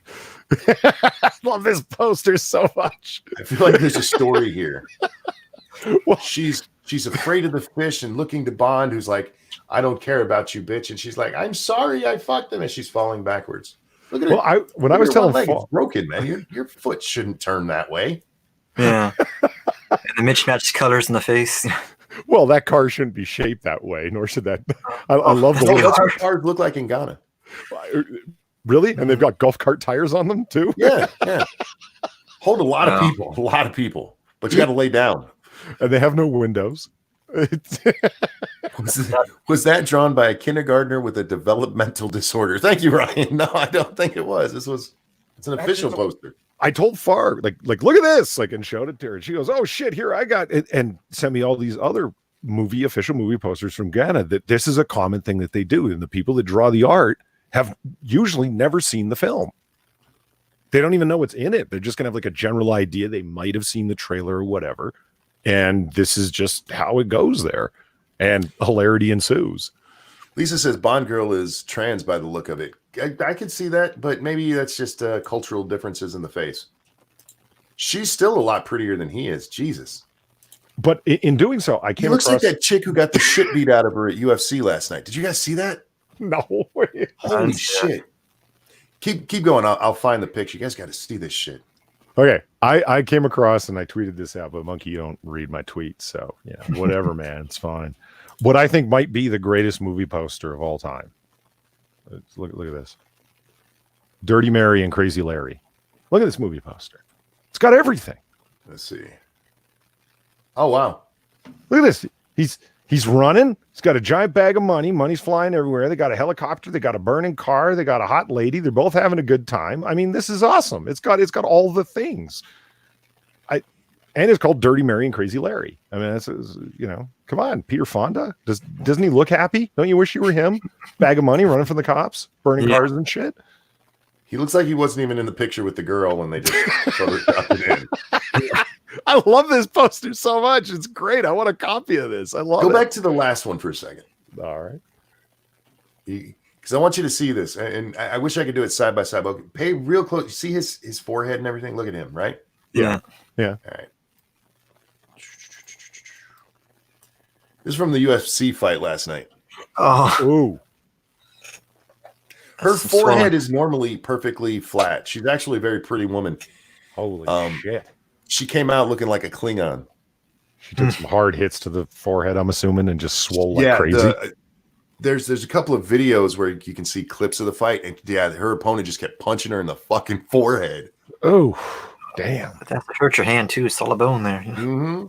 love this poster so much. I feel like there's a story here. Well, She's afraid of the fish and looking to Bond, who's like, I don't care about you, bitch. And she's like, I'm sorry, I fucked them. And she's falling backwards. Look at her. well, when I Look was at her telling one leg. Fall, It's broken, man. Your foot shouldn't turn that way. Yeah. And the mismatched colors in the face. well, that car shouldn't be shaped that way, nor should that. I love the No, way that's what cars look like in Ghana. really, and they've got golf cart tires on them too. Yeah. Hold a lot of Wow. people, but you got to lay down. And they have no windows. Was that drawn by a kindergartner with a developmental disorder? Thank you, Ryan. No, I don't think it was. It's an official poster. I told Far, like, look at this, like, and showed it to her. And she goes, "Oh shit, here I got it," and sent me all these other official movie posters from Ghana. That this is a common thing that they do, and the people that draw the art have usually never seen the film. They don't even know what's in it. They're just gonna have like a general idea. They might have seen the trailer or whatever, and this is just how it goes there, and hilarity ensues. Lisa says Bond girl is trans by the look of it. I could see that, but maybe that's just cultural differences in the face. She's still a lot prettier than he is. Jesus. But in doing so, I He came looks across like that chick who got the shit beat out of her at UFC last night. Did you guys see that? no way. Holy shit. Keep going. I'll find the picture. You guys got to see this shit. Okay, I came across and I tweeted this out, but Monkey, you don't read my tweets, so yeah, whatever, man, it's fine. What I think might be the greatest movie poster of all time. Look at this. Dirty Mary and Crazy Larry. Look at this movie poster. It's got everything. Let's see. Oh wow. Look at this. He's running. He's got a giant bag of money. Money's flying everywhere. They got a helicopter. They got a burning car. They got a hot lady. They're both having a good time. I mean, this is awesome. It's got all the things. And it's called Dirty Mary and Crazy Larry. I mean, that's, come on, Peter Fonda. Doesn't he look happy? Don't you wish you were him? Bag of money, running from the cops, burning cars and shit. He looks like he wasn't even in the picture with the girl when they just photoshopped it in. I love this poster so much. It's great. I want a copy of this. I love it. Go back to the last one for a second. All right. Because I want you to see this. And I wish I could do it side by side. But pay real close. You see his forehead and everything? Look at him, right? Yeah. All right. This is from the UFC fight last night. Oh, Ooh. Her That's some forehead swelling. is normally perfectly flat. She's actually a very pretty woman. Holy shit. She came out looking like a Klingon. She took some hard hits to the forehead, I'm assuming, and just swole like crazy. There's a couple of videos where you can see clips of the fight, and her opponent just kept punching her in the fucking forehead. Oh, damn. but that's hurt your hand too. Solid bone there. Mm-hmm.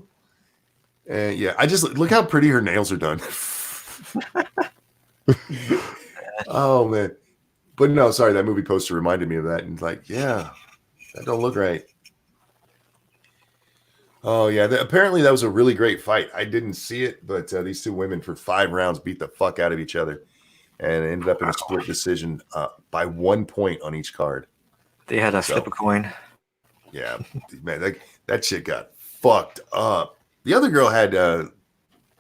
And yeah, I just look how pretty her nails are done. Oh man. But no, sorry, that movie poster reminded me of that. And like, yeah, that don't look right. Oh yeah, apparently that was a really great fight. I didn't see it, but these two women for 5 rounds beat the fuck out of each other, and it ended up in a split decision by 1 point on each card. They had to flip a coin. Yeah, man, that shit got fucked up. The other girl had a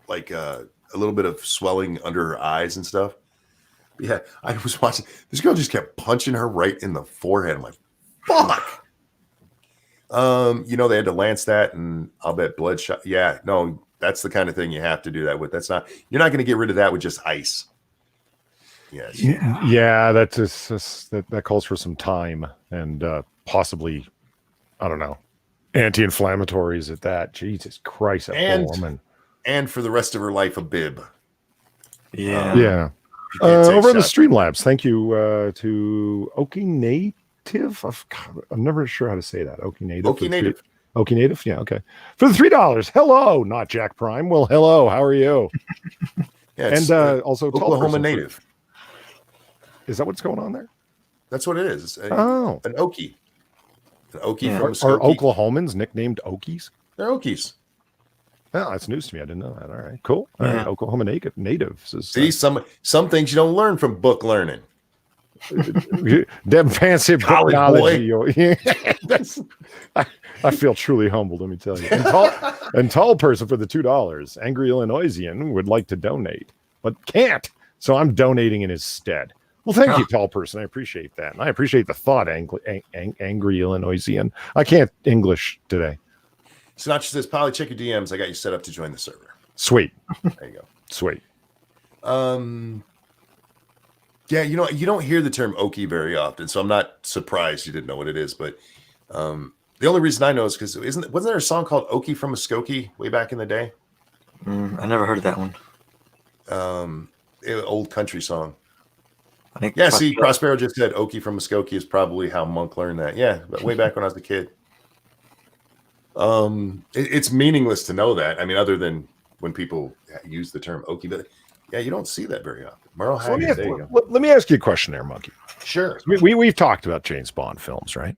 little bit of swelling under her eyes and stuff. Yeah, I was watching. This girl just kept punching her right in the forehead. I'm like, fuck. They had to lance that, and I'll bet bloodshot. Yeah, no, that's the kind of thing you have to do that with. You're not going to get rid of that with just ice. Yes. Yeah, that's just that calls for some time and possibly, I don't know, anti-inflammatories at that. Jesus Christ, that poor woman. And for the rest of her life, a bib. Yeah. Yeah. You can't take Over in the shots. Streamlabs, thank you to Okie Native. I'm never sure how to say that. Okie Native. Okie Native. Okie Native. Yeah. Okay. For the $3. Hello, not Jack Prime. Well, hello. How are you? Yeah, it's, And also tall Oklahoma person. native. Is that what's going on there? That's what it is. It's Oh. an Okie. An Okie Yeah. from Are Skokie. Oklahomans nicknamed Okies? They're Okies. Oh, that's news to me. I didn't know that. All right, cool. All right, Yeah. Oklahoma natives. See, some things you don't learn from book learning. Them fancy College technology. I feel truly humbled. Let me tell you. And tall person for the $2. Angry Illinoisian would like to donate, but can't. So I'm donating in his stead. Well, thank you, tall person. I appreciate that. And I appreciate the thought, angry Illinoisian. I can't English today. Sinatra says, Polly, check your DMs. I got you set up to join the server. Sweet. There you go. Sweet. Yeah, you don't hear the term Okie very often, so I'm not surprised you didn't know what it is. But the only reason I know is because wasn't there a song called Okie from Muskogee way back in the day? I never heard of that one. Old country song. I think Yeah, see, Prospero just said Okie from Muskogee is probably how Monk learned that. Yeah, but way back when I was a kid. It's meaningless to know that. I mean, other than when people use the term Okie, but yeah, you don't see that very often. Merle Haggard, there you go. Let me ask you a question there, Monkey. Sure. We've talked about James Bond films, right?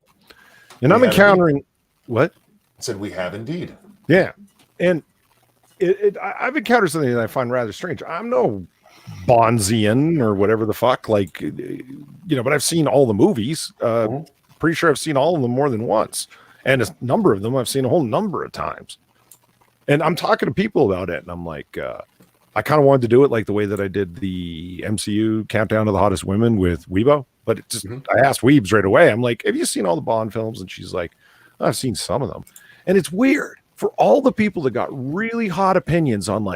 And I'm encountering what? I said we have indeed. Yeah. And I've encountered something that I find rather strange. I'm no Bonzian or whatever the fuck, but I've seen all the movies. Pretty sure I've seen all of them more than once. And a number of them I've seen a whole number of times. And I'm talking to people about it, and I'm like, I kind of wanted to do it like the way that I did the MCU Countdown to the Hottest Women with Weibo. But it just, I asked Weebs right away. I'm like, have you seen all the Bond films? And she's like, I've seen some of them. And it's weird for all the people that got really hot opinions on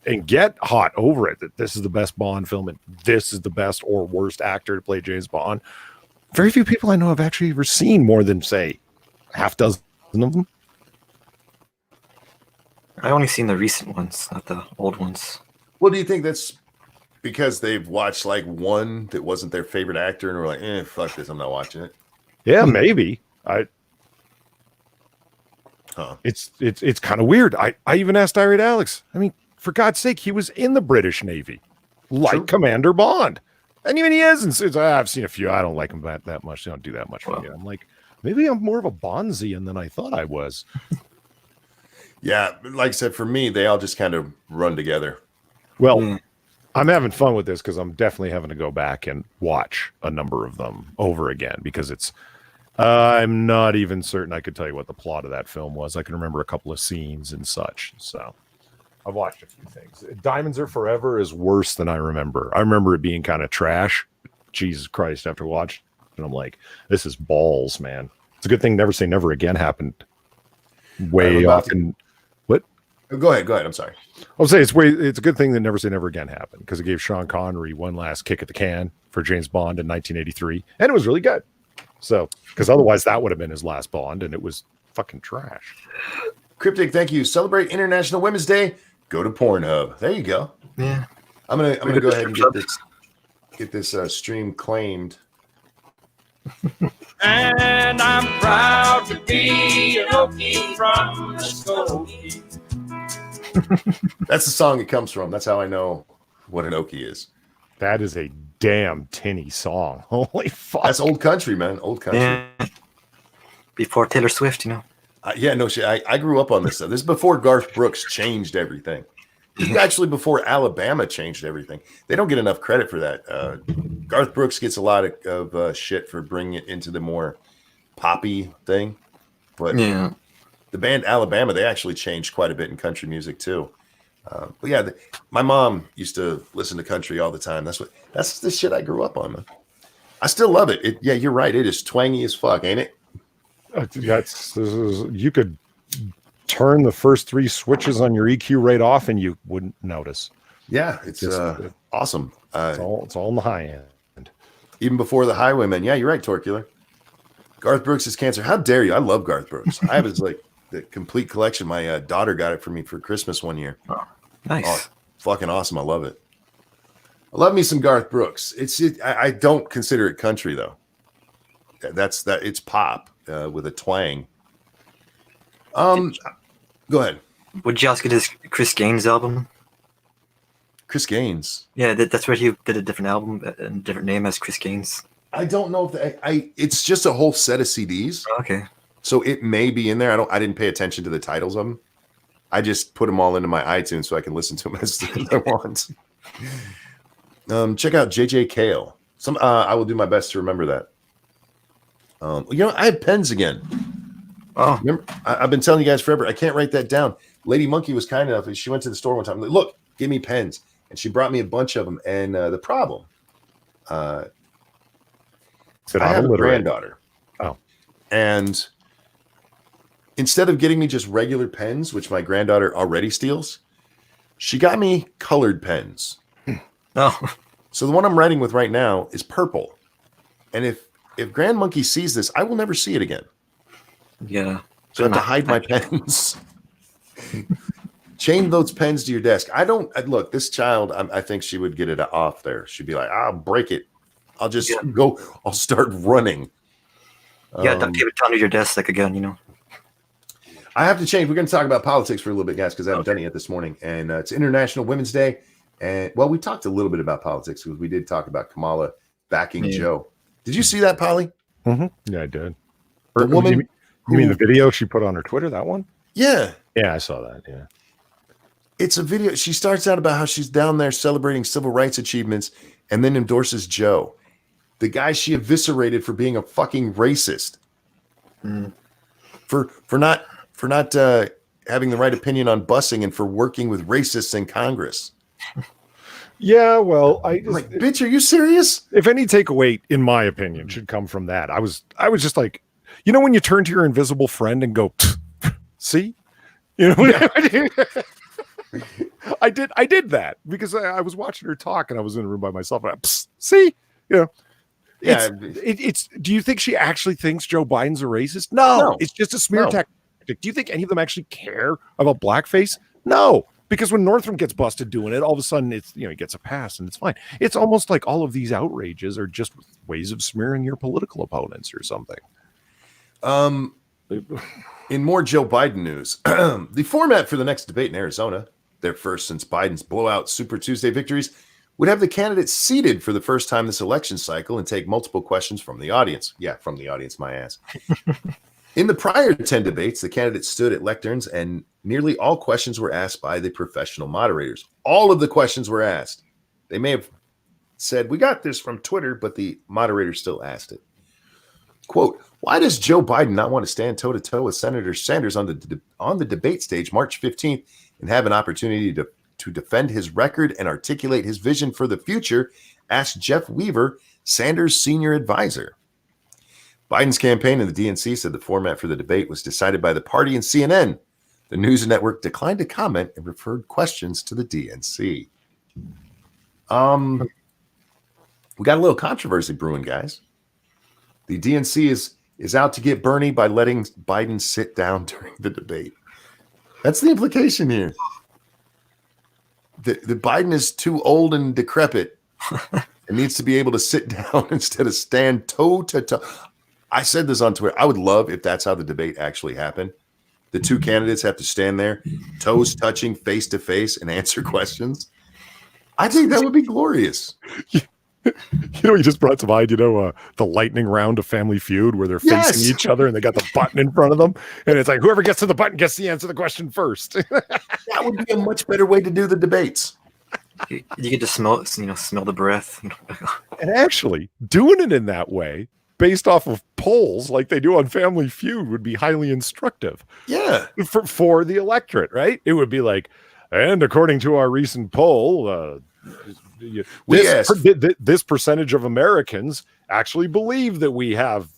and get hot over it, that this is the best Bond film and this is the best or worst actor to play James Bond. Very few people I know have actually ever seen more than, say, half dozen of them. I only seen the recent ones, not the old ones. Well, do you think that's because they've watched one that wasn't their favorite actor and were like, fuck this, I'm not watching it? Yeah, maybe. It's kind of weird. I even asked Irate Alex. I mean, for God's sake, he was in the British Navy, like Commander Bond. And even he is, and says, I've seen a few. I don't like him that much. They don't do that much for me. I'm like, maybe I'm more of a Bonzian than I thought I was. Yeah, like I said, for me, they all just kind of run together. Well, I'm having fun with this because I'm definitely having to go back and watch a number of them over again because it's I'm not even certain I could tell you what the plot of that film was. I can remember a couple of scenes and such. So I've watched a few things. Diamonds Are Forever is worse than I remember. I remember it being kind of trash. Jesus Christ, after watching, and I'm like, this is balls, man. It's a good thing Never Say Never Again happened way off in what? Go ahead. I'm sorry. I'll say it's a good thing that Never Say Never Again happened because it gave Sean Connery one last kick at the can for James Bond in 1983, and it was really good. So, because otherwise that would have been his last Bond, and it was fucking trash. Cryptic, thank you. Celebrate International Women's Day. Go to Pornhub. There you go. Yeah. I'm gonna go ahead and get this stream claimed. And I'm proud to be an Okie from Muskogee. That's the song it comes from. That's how I know what an Okie is. That is a damn tinny song. Holy fuck. That's old country, man. Old country. Yeah. Before Taylor Swift, Yeah, no shit. I grew up on this stuff. This is before Garth Brooks changed everything. This is actually before Alabama changed everything. They don't get enough credit for that. Garth Brooks gets a lot of shit for bringing it into the more poppy thing. But yeah, the band Alabama, they actually changed quite a bit in country music too. But yeah, my mom used to listen to country all the time. That's the shit I grew up on, man. I still love it. Yeah, you're right. It is twangy as fuck, ain't it? You could turn the first 3 switches on your EQ right off and you wouldn't notice. Yeah, it's awesome. It's all in the high end. Even before the Highwaymen. Yeah, you're right, Torcular. Garth Brooks is cancer. How dare you? I love Garth Brooks. I have his the complete collection. My daughter got it for me for Christmas one year. Oh, nice. Oh, fucking awesome. I love it. I love me some Garth Brooks. I don't consider it country though. It's pop with a twang. Go ahead. Would you ask it his Chris Gaines album? Chris Gaines. Yeah, that's where he did a different album, a different name as Chris Gaines. I don't know if it's just a whole set of CDs. Okay. So it may be in there. I didn't pay attention to the titles of them. I just put them all into my iTunes so I can listen to them as I want. Check out JJ Cale. I will do my best to remember that. I have pens again. Oh, remember, I've been telling you guys forever. I can't write that down. Lady Monkey was kind enough. She went to the store one time. Like, look, give me pens. and she brought me a bunch of them. And the problem, I have a granddaughter. Oh. And instead of getting me just regular pens, which my granddaughter already steals, she got me colored pens. Oh. So the one I'm writing with right now is purple. And if Grand Monkey sees this, I will never see it again. Yeah. So I have to hide my pens. Chain those pens to your desk. Look, this child, I think she would get it off there. She'd be like, I'll break it. I'll just go. I'll start running. Yeah, duct tape it under your desk like again, you know. I have to change. We're going to talk about politics for a little bit, guys, because I haven't done it yet this morning. And it's International Women's Day. And, well, we talked a little bit about politics because we did talk about Kamala backing Joe. Did you see that, Polly? Mm-hmm. Yeah, I did. The woman. You mean the video she put on her Twitter, that one? Yeah. Yeah, I saw that, yeah. It's a video. She starts out about how she's down there celebrating civil rights achievements and then endorses Joe, the guy she eviscerated for being a fucking racist. For not having the right opinion on busing and for working with racists in Congress. Yeah, well, I'm like, bitch, are you serious? If any takeaway, in my opinion, should come from that, I was just like, you know, when you turn to your invisible friend and go, see, you know, I did that because I was watching her talk and I was in a room by myself. And see, you know, yeah. It's. Do you think she actually thinks Joe Biden's a racist? No. It's just a smear tactic. Do you think any of them actually care about blackface? No. Because when Northam gets busted doing it, all of a sudden it's, you know, he gets a pass and it's fine. It's almost like all of these outrages are just ways of smearing your political opponents or something. In more Joe Biden news, the format for the next debate in Arizona, their first since Biden's blowout Super Tuesday victories, would have the candidates seated for the first time this election cycle and take multiple questions from the audience. Yeah, from the audience, my ass. In the prior 10 debates, the candidates stood at lecterns and nearly all questions were asked by the professional moderators. All of the questions were asked. They may have said, we got this from Twitter, but the moderator still asked it. Quote, why does Joe Biden not want to stand toe-to-toe with Senator Sanders on the debate stage March 15th and have an opportunity to defend his record and articulate his vision for the future? Asked Jeff Weaver, Sanders' senior advisor. Biden's campaign and the DNC said the format for the debate was decided by the party and CNN. The news network declined to comment and referred questions to the DNC. We got a little controversy brewing, guys. The DNC is out to get Bernie by letting Biden sit down during the debate. That's the implication here. The Biden is too old and decrepit and needs to be able to sit down instead of stand toe to toe. I said this on Twitter. I would love if that's how the debate actually happened. The two candidates have to stand there, toes touching, face to face, and answer questions. I think that would be glorious. You know, you just brought to mind, you know, the lightning round of Family Feud where they're facing each other and they got the button in front of them. And it's like, whoever gets to the button gets to answer the question first. That would be a much better way to do the debates. You get to smell the breath. And actually, doing it in that way, based off of polls like they do on Family Feud, would be highly instructive. Yeah. For the electorate, right? It would be like, and according to our recent poll, this percentage of Americans actually believe that we have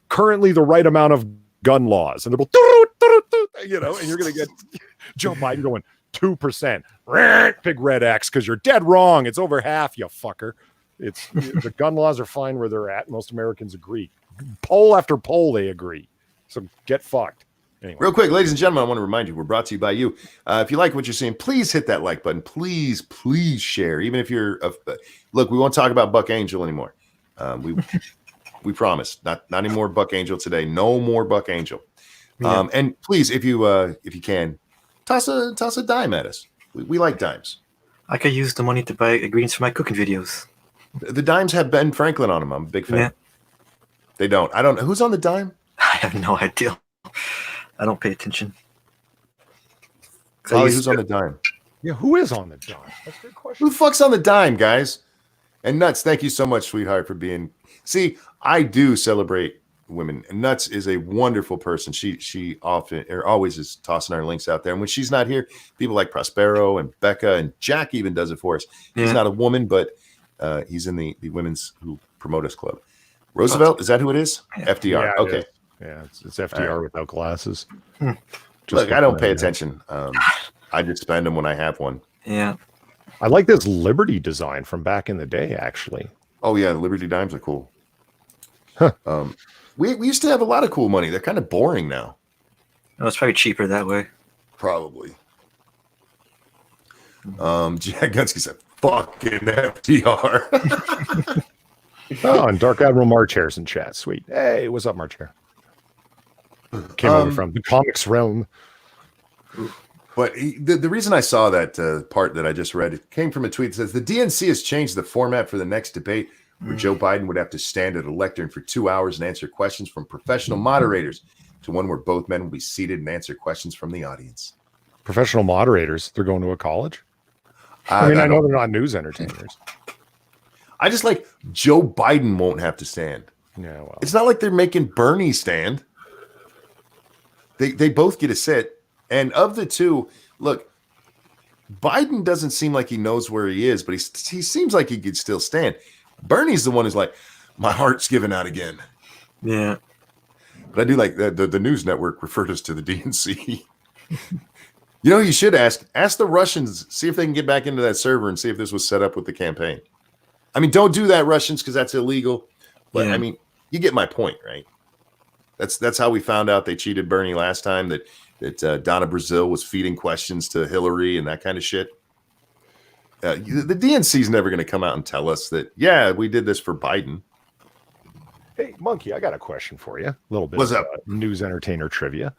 currently the right amount of gun laws. And they'll go, you know, and you're going to get Joe Biden going 2%. Big red X because you're dead wrong. It's over half, you fucker. It's the gun laws are fine where they're at. Most Americans agree. Poll after poll, they agree. So get fucked. Anyway. Real quick, ladies and gentlemen, I want to remind you, we're brought to you by you. If you like what you're seeing, please hit that like button. Please share. Even if you're look, we won't talk about Buck Angel anymore. We promise. Not any more Buck Angel today. No more Buck Angel. Yeah. And please, if you can, toss a dime at us. We like dimes. I could use the money to buy ingredients for my cooking videos. The dimes have Ben Franklin on them. I'm a big fan. Yeah. They don't. I don't know. Who's on the dime? I have no idea. I don't pay attention. Who's on the dime? Yeah, who is on the dime? That's a good question. Who the fuck's on the dime, guys? And Nuts, thank you so much, sweetheart, for being... See, I do celebrate women. Nuts is a wonderful person. She often or always is tossing our links out there. And when she's not here, people like Prospero and Becca and Jack even does it for us. He's not a woman, but he's in the women's who promote us club. Roosevelt, is that who it is? FDR. Yeah, okay. Yeah, it's FDR without glasses. Look, I don't pay attention. I just spend them when I have one. Yeah. I like this Liberty design from back in the day, actually. Oh yeah, Liberty dimes are cool. Huh. We used to have a lot of cool money. They're kind of boring now. No, it's probably cheaper that way. Probably. Jack Gunsky said, "Fucking FDR." Oh, and Dark Admiral March Hare's in chat. Sweet. Hey, what's up, March Hare? Came over from the comics realm. But the reason I saw that part that I just read, it came from a tweet that says the DNC has changed the format for the next debate where Joe Biden would have to stand at a lectern for 2 hours and answer questions from professional moderators to one where both men will be seated and answer questions from the audience. Professional moderators, they're going to a college? I mean, I know they're not news entertainers. I just like Joe Biden won't have to stand. Yeah, well. It's not like they're making Bernie stand. They both get a sit. And of the two, look, Biden doesn't seem like he knows where he is, but he seems like he could still stand. Bernie's the one who's like, my heart's giving out again. Yeah. But I do like the news network referred us to the DNC. You know, you should ask the Russians, see if they can get back into that server and see if this was set up with the campaign. I mean, don't do that, Russians, because that's illegal. But I mean, you get my point, right? That's how we found out they cheated Bernie last time, that Donna Brazil was feeding questions to Hillary and that kind of shit. The DNC is never going to come out and tell us that, yeah, we did this for Biden. Hey, Monkey, I got a question for you. A little bit What's of up? News entertainer trivia.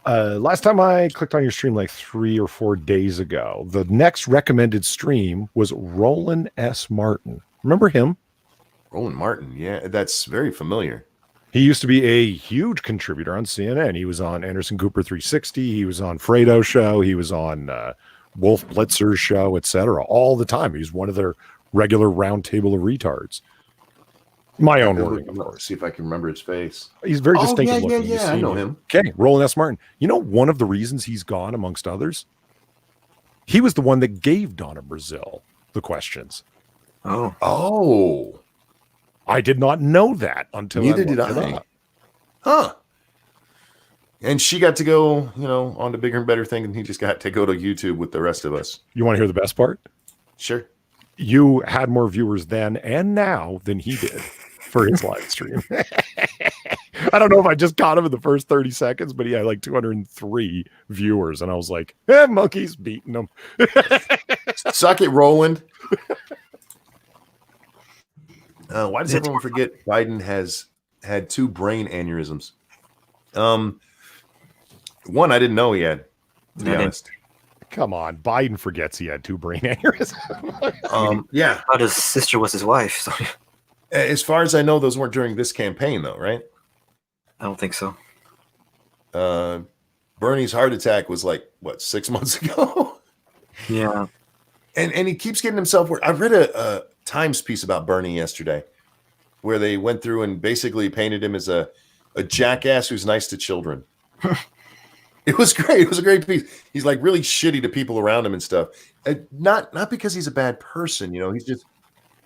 Last time I clicked on your stream like 3 or 4 days ago, the next recommended stream was Roland S. Martin. Remember him? Roland Martin, yeah, that's very familiar. He used to be a huge contributor on CNN. He was on Anderson Cooper 360. He was on Fredo's show. He was on Wolf Blitzer's show, etc. All the time. He was one of their regular roundtable of retards. My own wording, of course. See if I can remember his face. He's very distinctive looking. Yeah, I know him. Okay, Roland S. Martin. You know, one of the reasons he's gone, amongst others, he was the one that gave Donna Brazil the questions. Oh. I did not know that until Neither did I. Huh. And she got to go, on to bigger and better things, and he just got to go to YouTube with the rest of us. You want to hear the best part? Sure. You had more viewers then and now than he did for his live stream. I don't know if I just caught him in the first 30 seconds, but he had like 203 viewers. And I was like, monkey's beating him. Suck it, Roland. Why does everyone forget Biden has had 2 brain aneurysms? One I didn't know he had, to be honest. Come on, Biden forgets he had 2 brain aneurysms. Yeah. How his sister was his wife. So As far as I know, those weren't during this campaign, though, right? I don't think so. Bernie's heart attack was like, 6 months ago? Yeah. And he keeps getting himself where I read a Times piece about Bernie yesterday, where they went through and basically painted him as a jackass who's nice to children. It was great. It was a great piece. He's like really shitty to people around him and stuff. Not because he's a bad person, he's just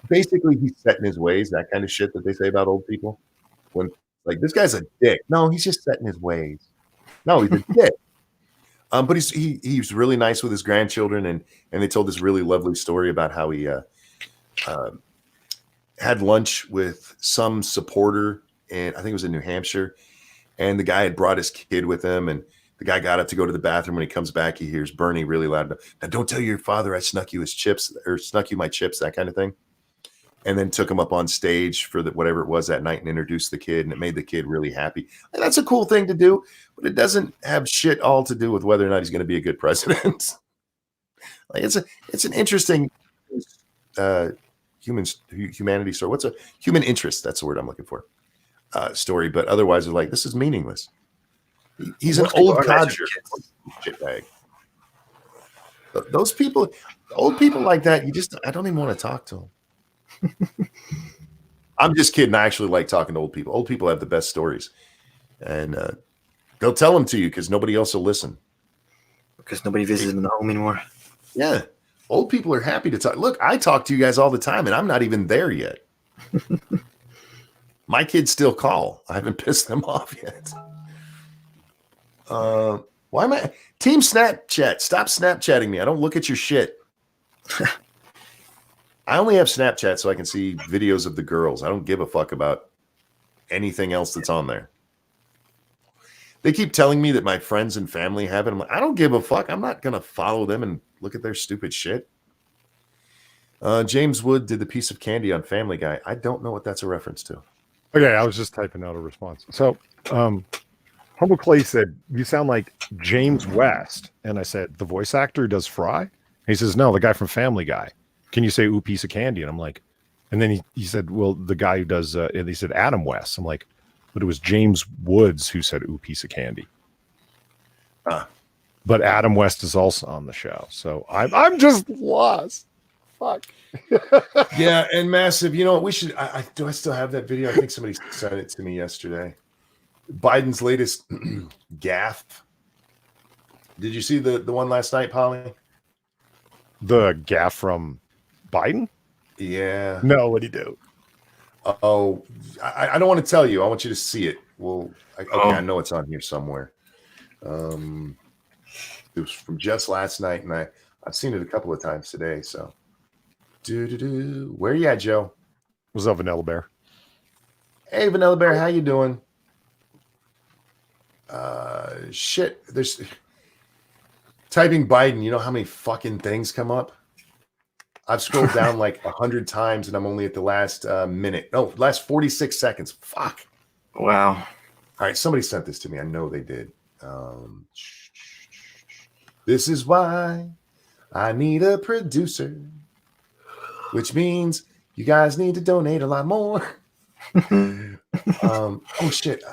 basically he's set in his ways, that kind of shit that they say about old people. When like this guy's a dick. No, he's just set in his ways. No, he's a dick. But he's really nice with his grandchildren, and they told this really lovely story about how he had lunch with some supporter, and I think it was in New Hampshire, and the guy had brought his kid with him, and the guy got up to go to the bathroom. When he comes back, he hears Bernie really loud. Now, don't tell your father I snuck you his chips, or snuck you my chips, that kind of thing. And then took him up on stage for whatever it was that night and introduced the kid, and it made the kid really happy. And that's a cool thing to do, but it doesn't have shit all to do with whether or not he's going to be a good president. Like it's an interesting humanity story. What's a human interest? That's the word I'm looking for. Story, but otherwise, they're like, this is meaningless. He's an old codger, shitbag. Those people, old people like that, I don't even want to talk to them. I'm just kidding. I actually like talking to old people. Old people have the best stories, and they'll tell them to you because nobody else will listen. Because nobody visits them in the home anymore. Yeah, old people are happy to talk. Look, I talk to you guys all the time, and I'm not even there yet. My kids still call. I haven't pissed them off yet. Why am I Team Snapchat? Stop Snapchatting me. I don't look at your shit. I only have Snapchat so I can see videos of the girls. I don't give a fuck about anything else that's on there. They keep telling me that my friends and family have it. I'm like, I don't give a fuck. I'm not going to follow them and look at their stupid shit. James Wood did the piece of candy on Family Guy. I don't know what that's a reference to. Okay, I was just typing out a response. So, Humble Clay said, "You sound like James West." And I said, "The voice actor does Fry?" And he says, "No, the guy from Family Guy. Can you say ooh piece of candy?" And I'm like, and then he said, "Well, the guy who does," and he said Adam West. I'm like, but it was James Woods who said ooh piece of candy. But Adam West is also on the show. So I'm just lost. Fuck. Yeah, and Massive, you know what? We should. I still have that video? I think somebody sent it to me yesterday. Biden's latest gaffe. Did you see the one last night, Polly? The gaff from Biden? Yeah. No, what'd he do? Oh, I don't want to tell you. I want you to see it. Well, I know it's on here somewhere. It was from just last night, and I've seen it a couple of times today. So, where you at, Joe? What's up, Vanilla Bear? Hey, Vanilla Bear, how you doing? Shit. There's typing Biden. You know how many fucking things come up? I've scrolled down like 100 times, and I'm only at the last minute. No, last 46 seconds. Fuck. Wow. All right, somebody sent this to me. I know they did. This is why I need a producer, which means you guys need to donate a lot more. Oh shit!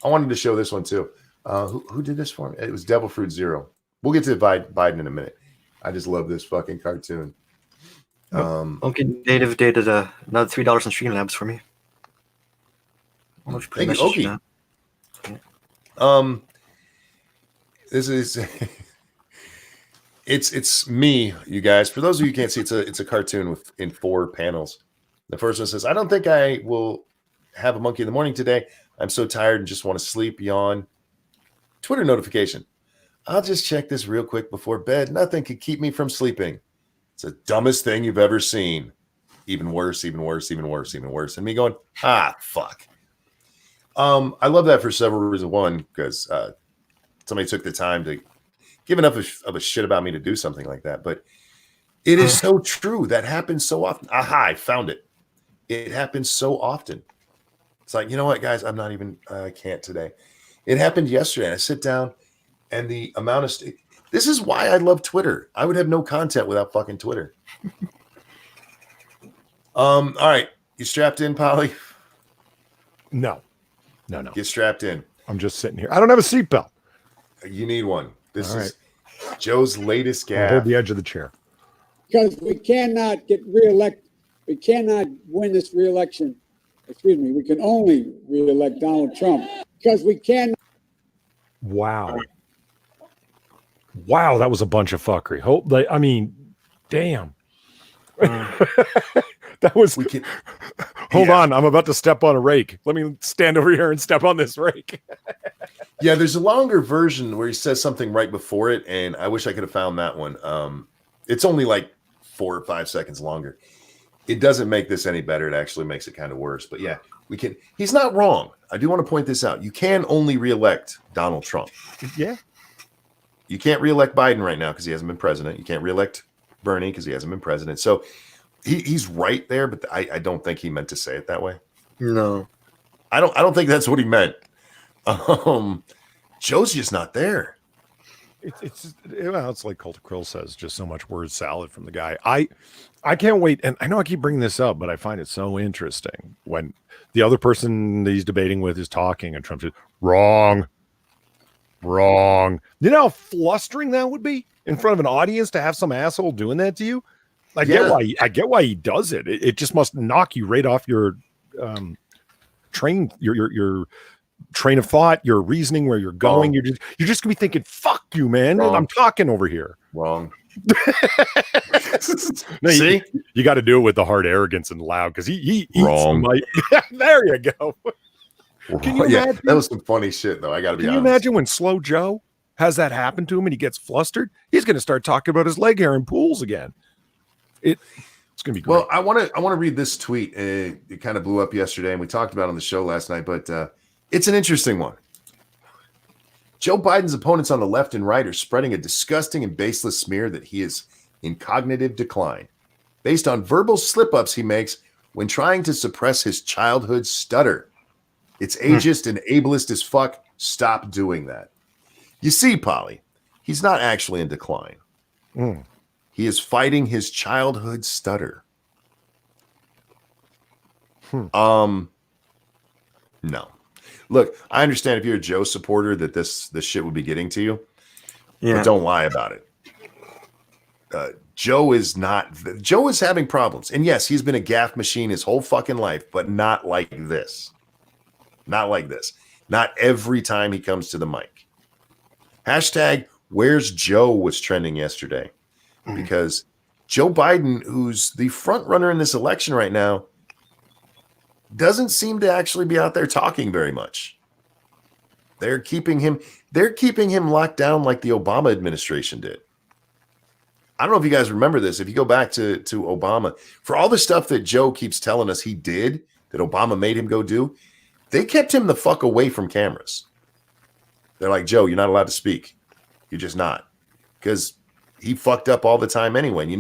I wanted to show this one too. Who did this for me? It was Devil Fruit Zero. We'll get to Biden in a minute. I just love this fucking cartoon. Okay, Native did another $3 on Streamlabs for me. I don't know if you put a Thank you, message Okie. This is it's me, you guys. For those of you who can't see, it's a cartoon in 4 panels. The first one says, "I don't think I will have a monkey in the morning today. I'm so tired and just want to sleep." Yawn. Twitter notification. "I'll just check this real quick before bed. Nothing could keep me from sleeping. It's the dumbest thing you've ever seen. Even worse, even worse, even worse, even worse." And me going, fuck. I love that for several reasons. One, because somebody took the time to give enough of a shit about me to do something like that. But it is so true. That happens so often. Aha, I found it. It happens so often. It's like, you know what, guys? I can't today. It happened yesterday. And I sit down, and the amount of this is why I love Twitter. I would have no content without fucking Twitter. All right. You strapped in, Polly? No. Get strapped in. I'm just sitting here. I don't have a seatbelt. You need one. This All is Joe's latest I'll gaffe. hold the edge of the chair. Because we cannot get reelected. We cannot win this reelection. Excuse me. We can only reelect Donald Trump because we can. Wow, that was a bunch of fuckery. Damn. That was. Hold on, I'm about to step on a rake. Let me stand over here and step on this rake. Yeah, there's a longer version where he says something right before it, and I wish I could have found that one. It's only like 4 or 5 seconds longer. It doesn't make this any better. It actually makes it kind of worse. But yeah, we can. He's not wrong. I do want to point this out. You can only reelect Donald Trump. Yeah. You can't reelect Biden right now because he hasn't been president. You can't reelect Bernie because he hasn't been president. So he's right there, but I don't think he meant to say it that way. No. I don't think that's what he meant. Joe's just not there. It's like Coulter Krill says, just so much word salad from the guy. I can't wait. And I know I keep bringing this up, but I find it so interesting when the other person that he's debating with is talking and Trump says, wrong. You know how flustering that would be in front of an audience to have some asshole doing that to you? I get why he does it. It just must knock you right off your train your train of thought, your reasoning, where you're going. Wrong. You're just gonna be thinking, "Fuck you, man! Wrong. I'm talking over here." Wrong. No, See? you got to do it with the hard arrogance and loud because he eats Wrong. the mic. There you go. Can you Yeah, imagine? that was some funny shit, though. I got to be Can honest. you imagine when Slow Joe has that happen to him and he gets flustered? He's going to start talking about his leg hair in pools again. It's going to be great. Well, I want to read this tweet. It kind of blew up yesterday, and we talked about it on the show last night, but it's an interesting one. Joe Biden's opponents on the left and right are spreading a disgusting and baseless smear that he is in cognitive decline, based on verbal slip-ups he makes when trying to suppress his childhood stutter. It's ageist and ableist as fuck. Stop doing that. You see, Polly, he's not actually in decline. He is fighting his childhood stutter. No. Look, I understand if you're a Joe supporter that this shit would be getting to you. Yeah. But don't lie about it. Joe is having problems. And yes, he's been a gaffe machine his whole fucking life, but not like this. Not like this. Not every time he comes to the mic. Hashtag Where's Joe was trending yesterday. Because Joe Biden, who's the front runner in this election right now, doesn't seem to actually be out there talking very much. They're keeping him locked down like the Obama administration did. I don't know if you guys remember this. If you go back to Obama, for all the stuff that Joe keeps telling us he did, that Obama made him go do, they kept him the fuck away from cameras. They're like, Joe, you're not allowed to speak. You're just not. Because he fucked up all the time anyway. And you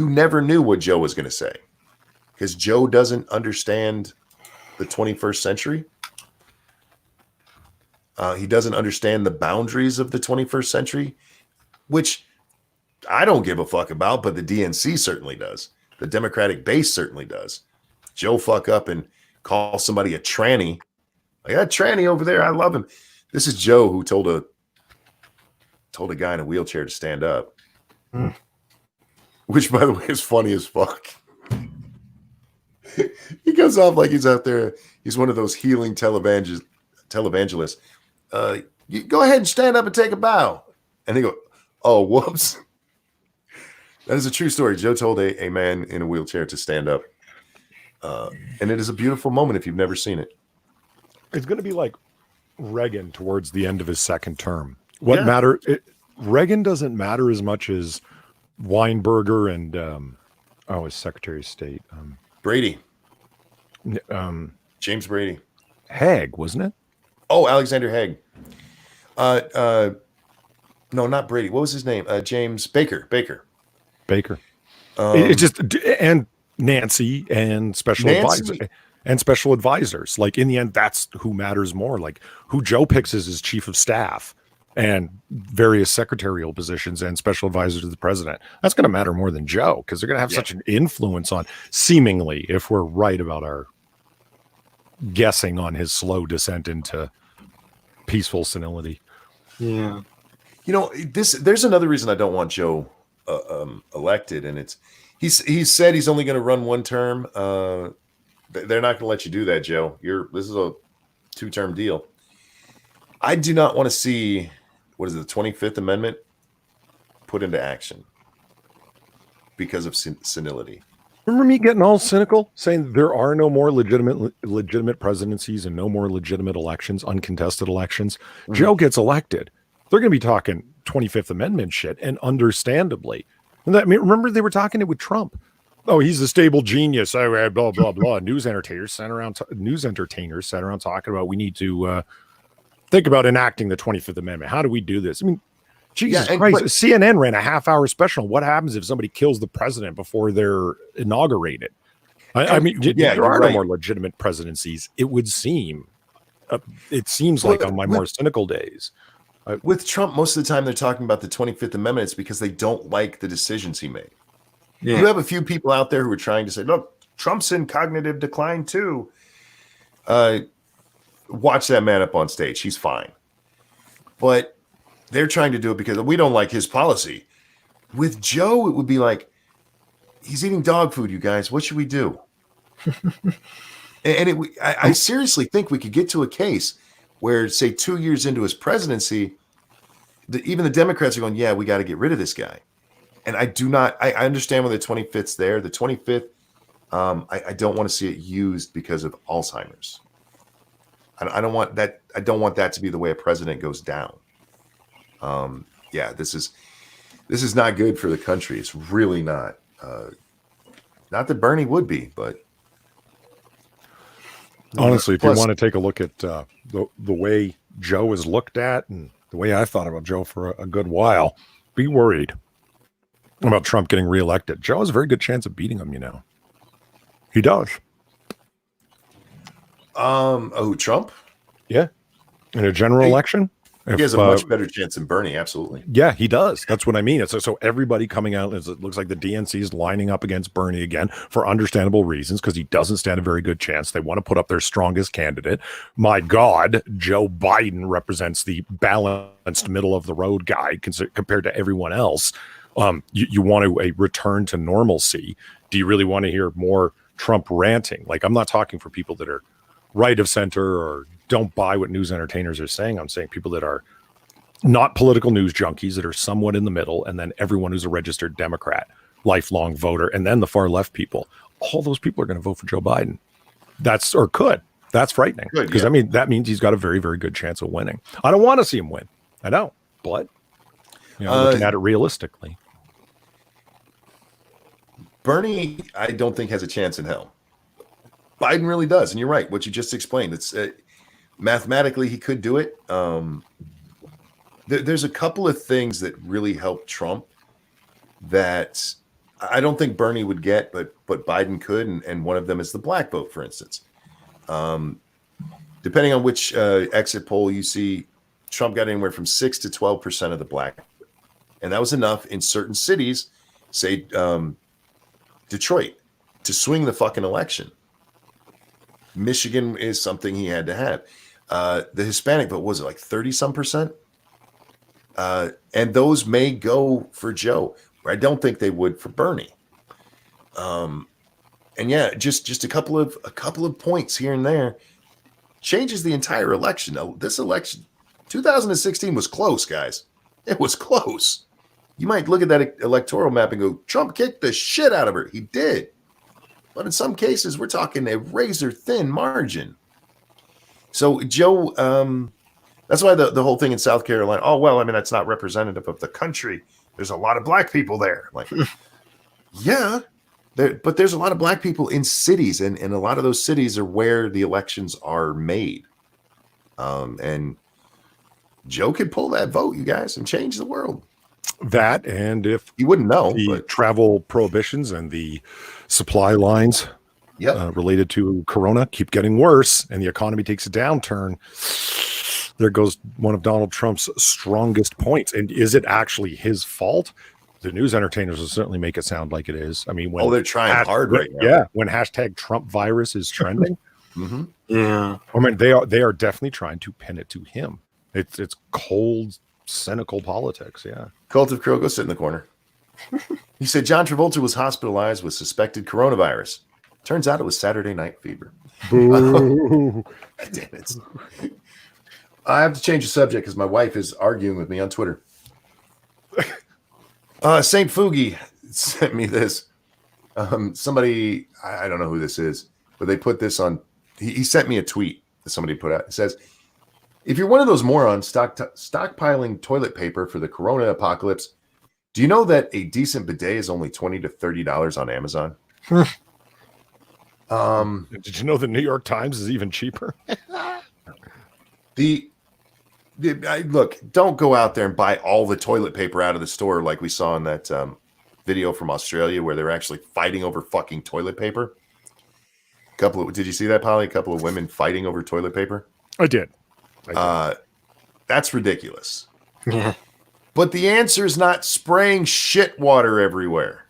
never knew what Joe was going to say. Because Joe doesn't understand the 21st century. He doesn't understand the boundaries of the 21st century, which I don't give a fuck about, but the DNC certainly does. The Democratic base certainly does. Joe fuck up and call somebody a tranny. I got a tranny over there. I love him. This is Joe who told a guy in a wheelchair to stand up. Which, by the way, is funny as fuck. He goes off like he's out there. He's one of those healing televangelists. You go ahead and stand up and take a bow. And they go, oh, whoops. That is a true story. Joe told a man in a wheelchair to stand up. And it is a beautiful moment if you've never seen it. It's going to be like Reagan towards the end of his second term. Reagan doesn't matter as much as Weinberger and his Secretary of State. Brady. James Brady. Haig, wasn't it? Oh, Alexander Haig. No, not Brady. What was his name? James Baker. It's just, and Nancy and special advisors. Like, in the end, that's who matters more. Like, who Joe picks as his chief of staff and various secretarial positions and special advisors to the president. That's going to matter more than Joe, because they're going to have such an influence on, seemingly, if we're right about our guessing on his slow descent into peaceful senility. Yeah. You know, there's another reason I don't want Joe elected, and he said he's only going to run one term. They're not going to let you do that, Joe. This is a 2-term deal. I do not want to see, what is it, the 25th Amendment put into action because of senility. Remember me getting all cynical, saying there are no more legitimate presidencies and no more legitimate elections, uncontested elections. Mm-hmm. Joe gets elected. They're going to be talking 25th Amendment shit, and understandably. And remember they were talking it with Trump. Oh, he's a stable genius. Blah, blah, blah. News entertainers sat around talking about we need to think about enacting the 25th Amendment. How do we do this? I mean, Jesus Christ. CNN ran a half-hour special on what happens if somebody kills the president before they're inaugurated. There are no more legitimate presidencies. It would seem. It seems like on my more cynical days. With Trump, most of the time they're talking about the 25th Amendment. It's because they don't like the decisions he made. Yeah. You have a few people out there who are trying to say, look, Trump's in cognitive decline too. Watch that man up on stage. He's fine. But they're trying to do it because we don't like his policy. With Joe, it would be like, he's eating dog food, you guys. What should we do? And I seriously think we could get to a case where, say, 2 years into his presidency, even the Democrats are going, yeah, we got to get rid of this guy. And I understand why the 25th's there. The 25th, I don't want to see it used because of Alzheimer's. I don't want that. I don't want that to be the way a president goes down. Yeah, this is not good for the country. It's really not. Not that Bernie would be, but honestly, if you want to take a look at the way Joe is looked at and the way I thought about Joe for a good while, be worried about Trump getting reelected. Joe has a very good chance of beating him, you know. He does. Trump? Yeah. In a general election? He has a much better chance than Bernie, absolutely. Yeah, he does. That's what I mean. So everybody coming out, it looks like the DNC is lining up against Bernie again for understandable reasons because he doesn't stand a very good chance. They want to put up their strongest candidate. My God, Joe Biden represents the balanced middle of the road guy compared to everyone else. You want a return to normalcy. Do you really want to hear more Trump ranting? Like, I'm not talking for people that are right of center or don't buy what news entertainers are saying. I'm saying people that are not political news junkies, that are somewhat in the middle, and then everyone who's a registered Democrat, lifelong voter, and then the far left people. All those people are going to vote for Joe Biden. That's frightening. Because I mean, that means he's got a very, very good chance of winning. I don't want to see him win. I don't. But looking at it realistically, Bernie, I don't think has a chance in hell. Biden really does, and you're right. What you just explained, it's mathematically he could do it. There's a couple of things that really help Trump that I don't think Bernie would get, but Biden could, and one of them is the black vote, for instance. Depending on which exit poll you see, Trump got anywhere from 6 to 12% of the black, and that was enough in certain cities, say Detroit, to swing the fucking election. Michigan is something he had to have. The Hispanic vote, was it like 30-some%? And those may go for Joe. I don't think they would for Bernie. And yeah, just a couple of points here and there changes the entire election. Now, this election, 2016 was close, guys. It was close. You might look at that electoral map and go, Trump kicked the shit out of her. He did. But in some cases, we're talking a razor-thin margin. So, Joe, that's why the whole thing in South Carolina, oh, well, I mean, that's not representative of the country. There's a lot of black people there. Like, yeah, but there's a lot of black people in cities, and a lot of those cities are where the elections are made. And Joe could pull that vote, you guys, and change the world. That, and if you wouldn't know, the travel prohibitions and the supply lines related to Corona keep getting worse and the economy takes a downturn, there goes one of Donald Trump's strongest points. And is it actually his fault? The news entertainers will certainly make it sound like it is. I mean, when they're trying hard right now. Yeah, when hashtag Trump virus is trending. Mm-hmm. Yeah, I mean, they are definitely trying to pin it to him. It's cold, cynical politics. Yeah. Cult of Crow, go sit in the corner. He said John Travolta was hospitalized with suspected coronavirus. Turns out it was Saturday Night Fever. Boo. Damn it. I have to change the subject because my wife is arguing with me on Twitter. St. Fugi sent me this. Somebody, I don't know who this is, but they put this on. He sent me a tweet that somebody put out. It says, if you're one of those morons stockpiling toilet paper for the corona apocalypse, do you know that a decent bidet is only $20 to $30 on Amazon? Did you know the New York Times is even cheaper? Look, don't go out there and buy all the toilet paper out of the store like we saw in that video from Australia where they're actually fighting over fucking toilet paper. Did you see that, Polly? A couple of women fighting over toilet paper? I did. That's ridiculous. yeah. But the answer is not spraying shit water everywhere.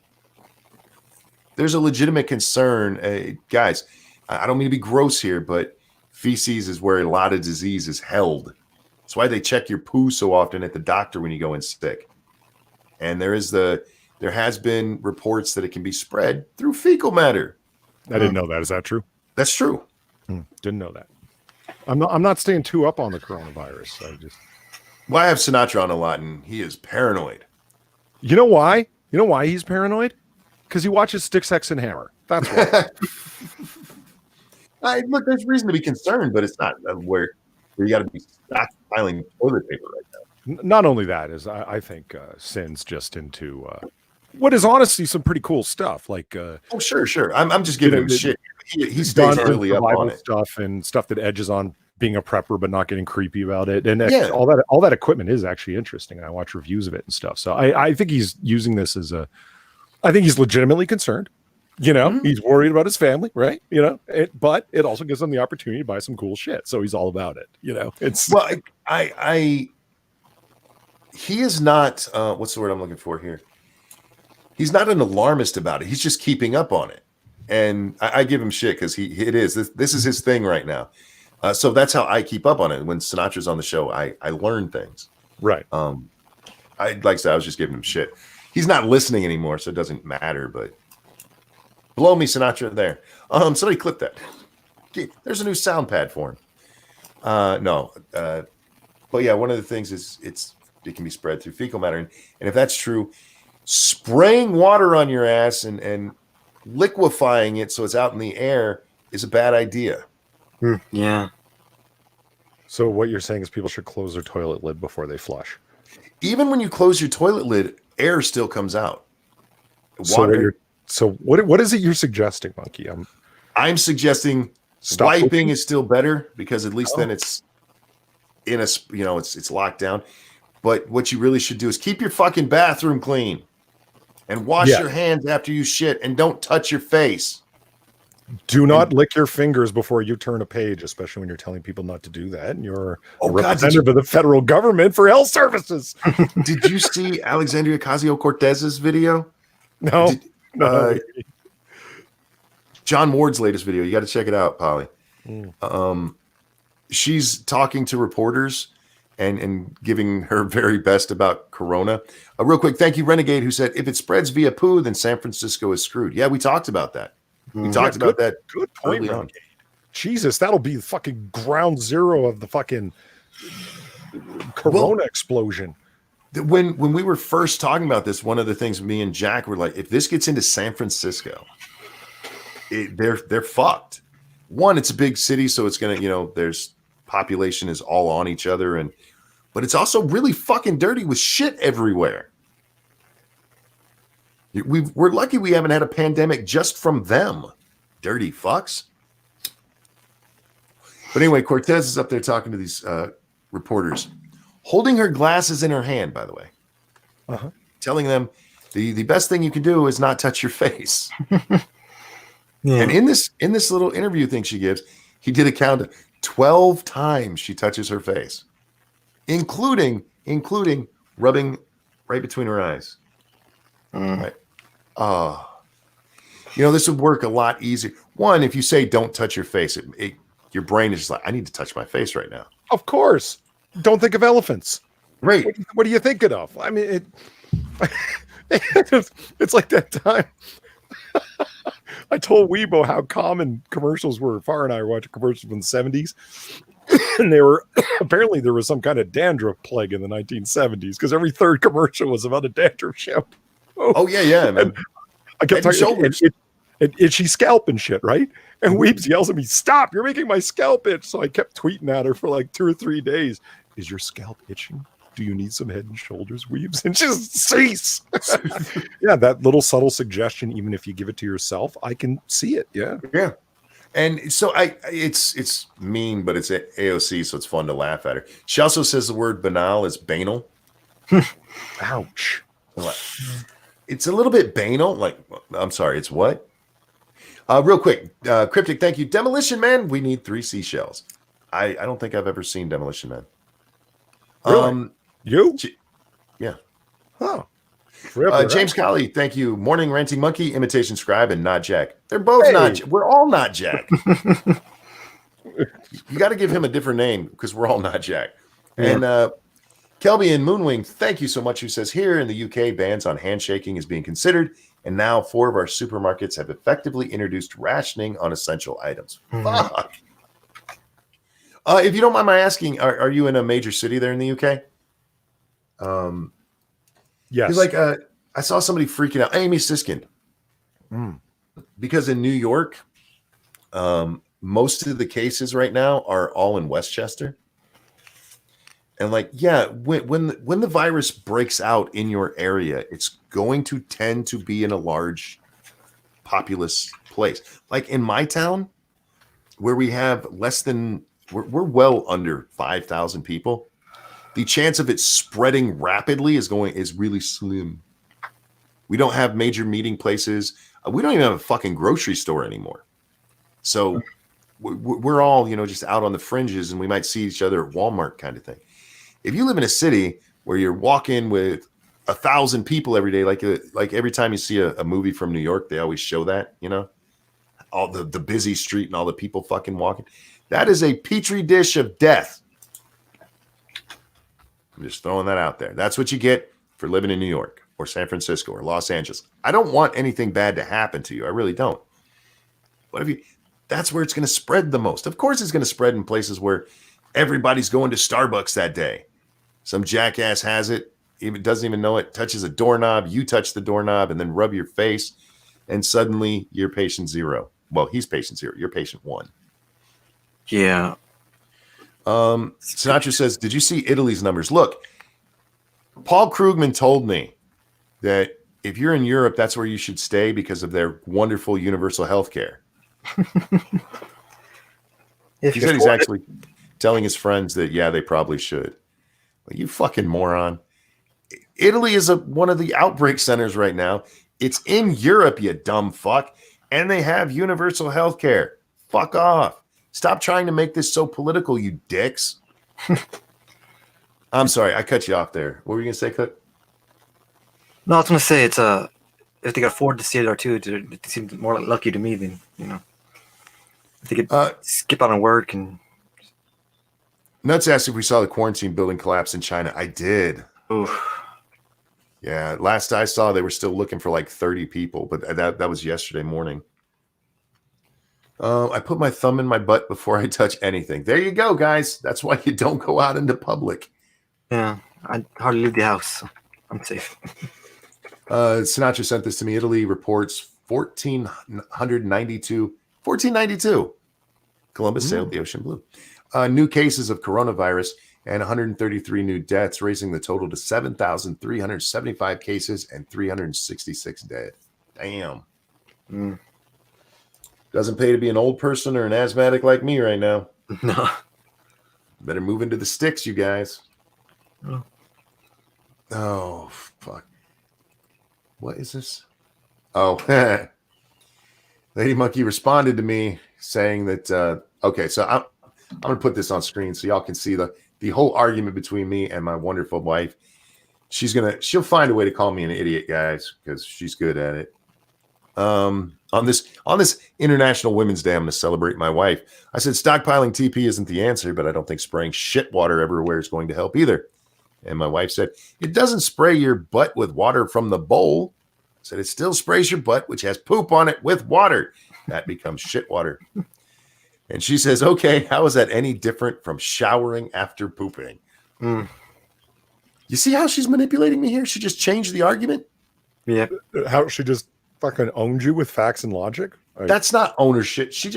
There's a legitimate concern. Guys, I don't mean to be gross here, but feces is where a lot of disease is held. That's why they check your poo so often at the doctor when you go in sick. And there has been reports that it can be spread through fecal matter. I didn't know that. Is that true? That's true. Didn't know that. I'm not staying too up on the coronavirus. Well, I have Sinatra on a lot, and he is paranoid. You know why? You know why he's paranoid? Because he watches Stick, Sex, and Hammer. That's why. Look, there's reason to be concerned, but it's not where you got to be stockpiling toilet paper right now. Not only that, is I think Sin's just into what is honestly some pretty cool stuff. Like, oh, sure. I'm just giving him shit. He stays really up on it. Stuff and stuff that edges on being a prepper, but not getting creepy about it. And Yeah. all that equipment is actually interesting. I watch reviews of it and stuff. So I think he's using this as I think he's legitimately concerned. You know, he's worried about his family, right? You know, but it also gives him the opportunity to buy some cool shit. So he's all about it. You know, it's well, he is not. What's the word I'm looking for here? He's not an alarmist about it. He's just keeping up on it, and I give him shit because this is his thing right now. So that's how I keep up on it. When Sinatra's on the show, I learn things. right. Like I said, I was just giving him shit. He's not listening anymore, so it doesn't matter. But blow me, Sinatra. There. Somebody clip that. There's a new sound pad for him. No. But yeah, one of the things is it can be spread through fecal matter, and if that's true, spraying water on your ass and liquefying it so it's out in the air is a bad idea. Yeah. So what you're saying is people should close their toilet lid before they flush. Even when you close your toilet lid, air still comes out. Water. So what is it you're suggesting, Monkey? I'm suggesting wiping is still better because at least then it's in a it's locked down. But what you really should do is keep your fucking bathroom clean and wash your hands after you shit and don't touch your face. Do not lick your fingers before you turn a page, especially when you're telling people not to do that. And you're a representative of the federal government for health services. Did you see Alexandria Ocasio-Cortez's video? No. John Ward's latest video. You got to check it out, Polly. She's talking to reporters and giving her very best about Corona. Real quick, thank you, Renegade, who said, if it spreads via poo, then San Francisco is screwed. Yeah, we talked about that. We talked about that. Good point, Renegade. Jesus, that'll be the fucking ground zero of the fucking Corona explosion. When we were first talking about this, one of the things me and Jack were like, if this gets into San Francisco, they're fucked. One, it's a big city, so it's gonna, there's population is all on each other, but it's also really fucking dirty with shit everywhere. We're lucky we haven't had a pandemic just from them. Dirty fucks. But anyway, Cortez is up there talking to these reporters, holding her glasses in her hand, by the way, telling them the best thing you can do is not touch your face. And in this little interview thing she gives, he did a count of 12 times she touches her face, including rubbing right between her eyes. Right. This would work a lot easier. One, if you say don't touch your face, your brain is just like, I need to touch my face right now. Of course. Don't think of elephants. Right. What are you thinking of? I mean, it's like that time. I told Weibo how common commercials were. Far and I were watching commercials from the 70s. And they were apparently there was some kind of dandruff plague in the 1970s because every third commercial was about a dandruff shampoo. Oh yeah, man. I kept talking itchy scalp and shit, right? And Weeps yells at me, "Stop! You're making my scalp itch." So I kept tweeting at her for like 2 or 3 days. Is your scalp itching? Do you need some Head and Shoulders, Weeps? And just cease. Yeah, that little subtle suggestion, even if you give it to yourself, I can see it. Yeah. Yeah. And so it's mean, but it's AOC, so it's fun to laugh at her. She also says the word banal is banal. Ouch. It's a little bit banal. Like, I'm sorry, it's what? Real quick, Cryptic, thank you. Demolition Man, we need 3 seashells. I don't think I've ever seen Demolition Man. Really? You? Yeah. Oh. James Colley, thank you. Morning Ranting Monkey, Imitation Scribe, and Not Jack. They're both not. We're all Not Jack. You got to give him a different name because we're all Not Jack. And Kelby and Moonwing, thank you so much. Who says here in the UK, bans on handshaking is being considered, and now 4 of our supermarkets have effectively introduced rationing on essential items. Fuck. If you don't mind my asking, are you in a major city there in the UK? Yes. Like I saw somebody freaking out, Amy Siskin, because in New York, most of the cases right now are all in Westchester. And like, yeah, when the virus breaks out in your area, it's going to tend to be in a large populous place. Like in my town, where we have we're well under 5,000 people. The chance of it spreading rapidly is really slim. We don't have major meeting places. We don't even have a fucking grocery store anymore. So we're all, just out on the fringes, and we might see each other at Walmart kind of thing. If you live in a city where you're walking with 1,000 people every day, like every time you see a movie from New York, they always show that, all the busy street and all the people fucking walking. That is a petri dish of death. I'm just throwing that out there. That's what you get for living in New York or San Francisco or Los Angeles. I don't want anything bad to happen to you. I really don't. But that's where it's going to spread the most. Of course, it's going to spread in places where everybody's going to Starbucks that day. Some jackass has it, even doesn't even know it, touches a doorknob, you touch the doorknob, and then rub your face, and suddenly you're patient 0. Well, he's patient 0. You're patient 1. Yeah. Sinatra says, did you see Italy's numbers? Look, Paul Krugman told me that if you're in Europe, that's where you should stay because of their wonderful universal health care. He said he's actually telling his friends that, yeah, they probably should. Well, you fucking moron. Italy is one of the outbreak centers right now. It's in Europe, you dumb fuck. And they have universal health care. Fuck off. Stop trying to make this so political, you dicks. I'm sorry, I cut you off there. What were you going to say, Cook? No, I was going to say it's if they could afford to stay there too, it seems more lucky to me than if they could skip out on work. And Nuts asked if we saw the quarantine building collapse in China. I did. oof. Yeah, last I saw, they were still looking for like 30 people, but that was yesterday morning. I put my thumb in my butt before I touch anything. There you go, guys. That's why you don't go out into public. Yeah, I hardly leave the house. So I'm safe. Sinatra sent this to me. Italy reports 1492. Columbus sailed the ocean blue. New cases of coronavirus and 133 new deaths, raising the total to 7,375 cases and 366 dead. Damn. Doesn't pay to be an old person or an asthmatic like me right now. No. Better move into the sticks, you guys. Oh. Oh, fuck. What is this? Oh, Lady Monkey responded to me saying that, okay, so I'm going to put this on screen so y'all can see the whole argument between me and my wonderful wife. She'll find a way to call me an idiot, guys, because she's good at it. On this International Women's Day, I'm going to celebrate my wife. I said stockpiling TP isn't the answer, but I don't think spraying shit water everywhere is going to help either. And my wife said, it doesn't spray your butt with water from the bowl. I said, it still sprays your butt, which has poop on it, with water. That becomes shit water. And she says, okay, how is that any different from showering after pooping? You see how she's manipulating me here? She just changed the argument? Yeah. How she just fucking owned you with facts and logic? That's not ownership. She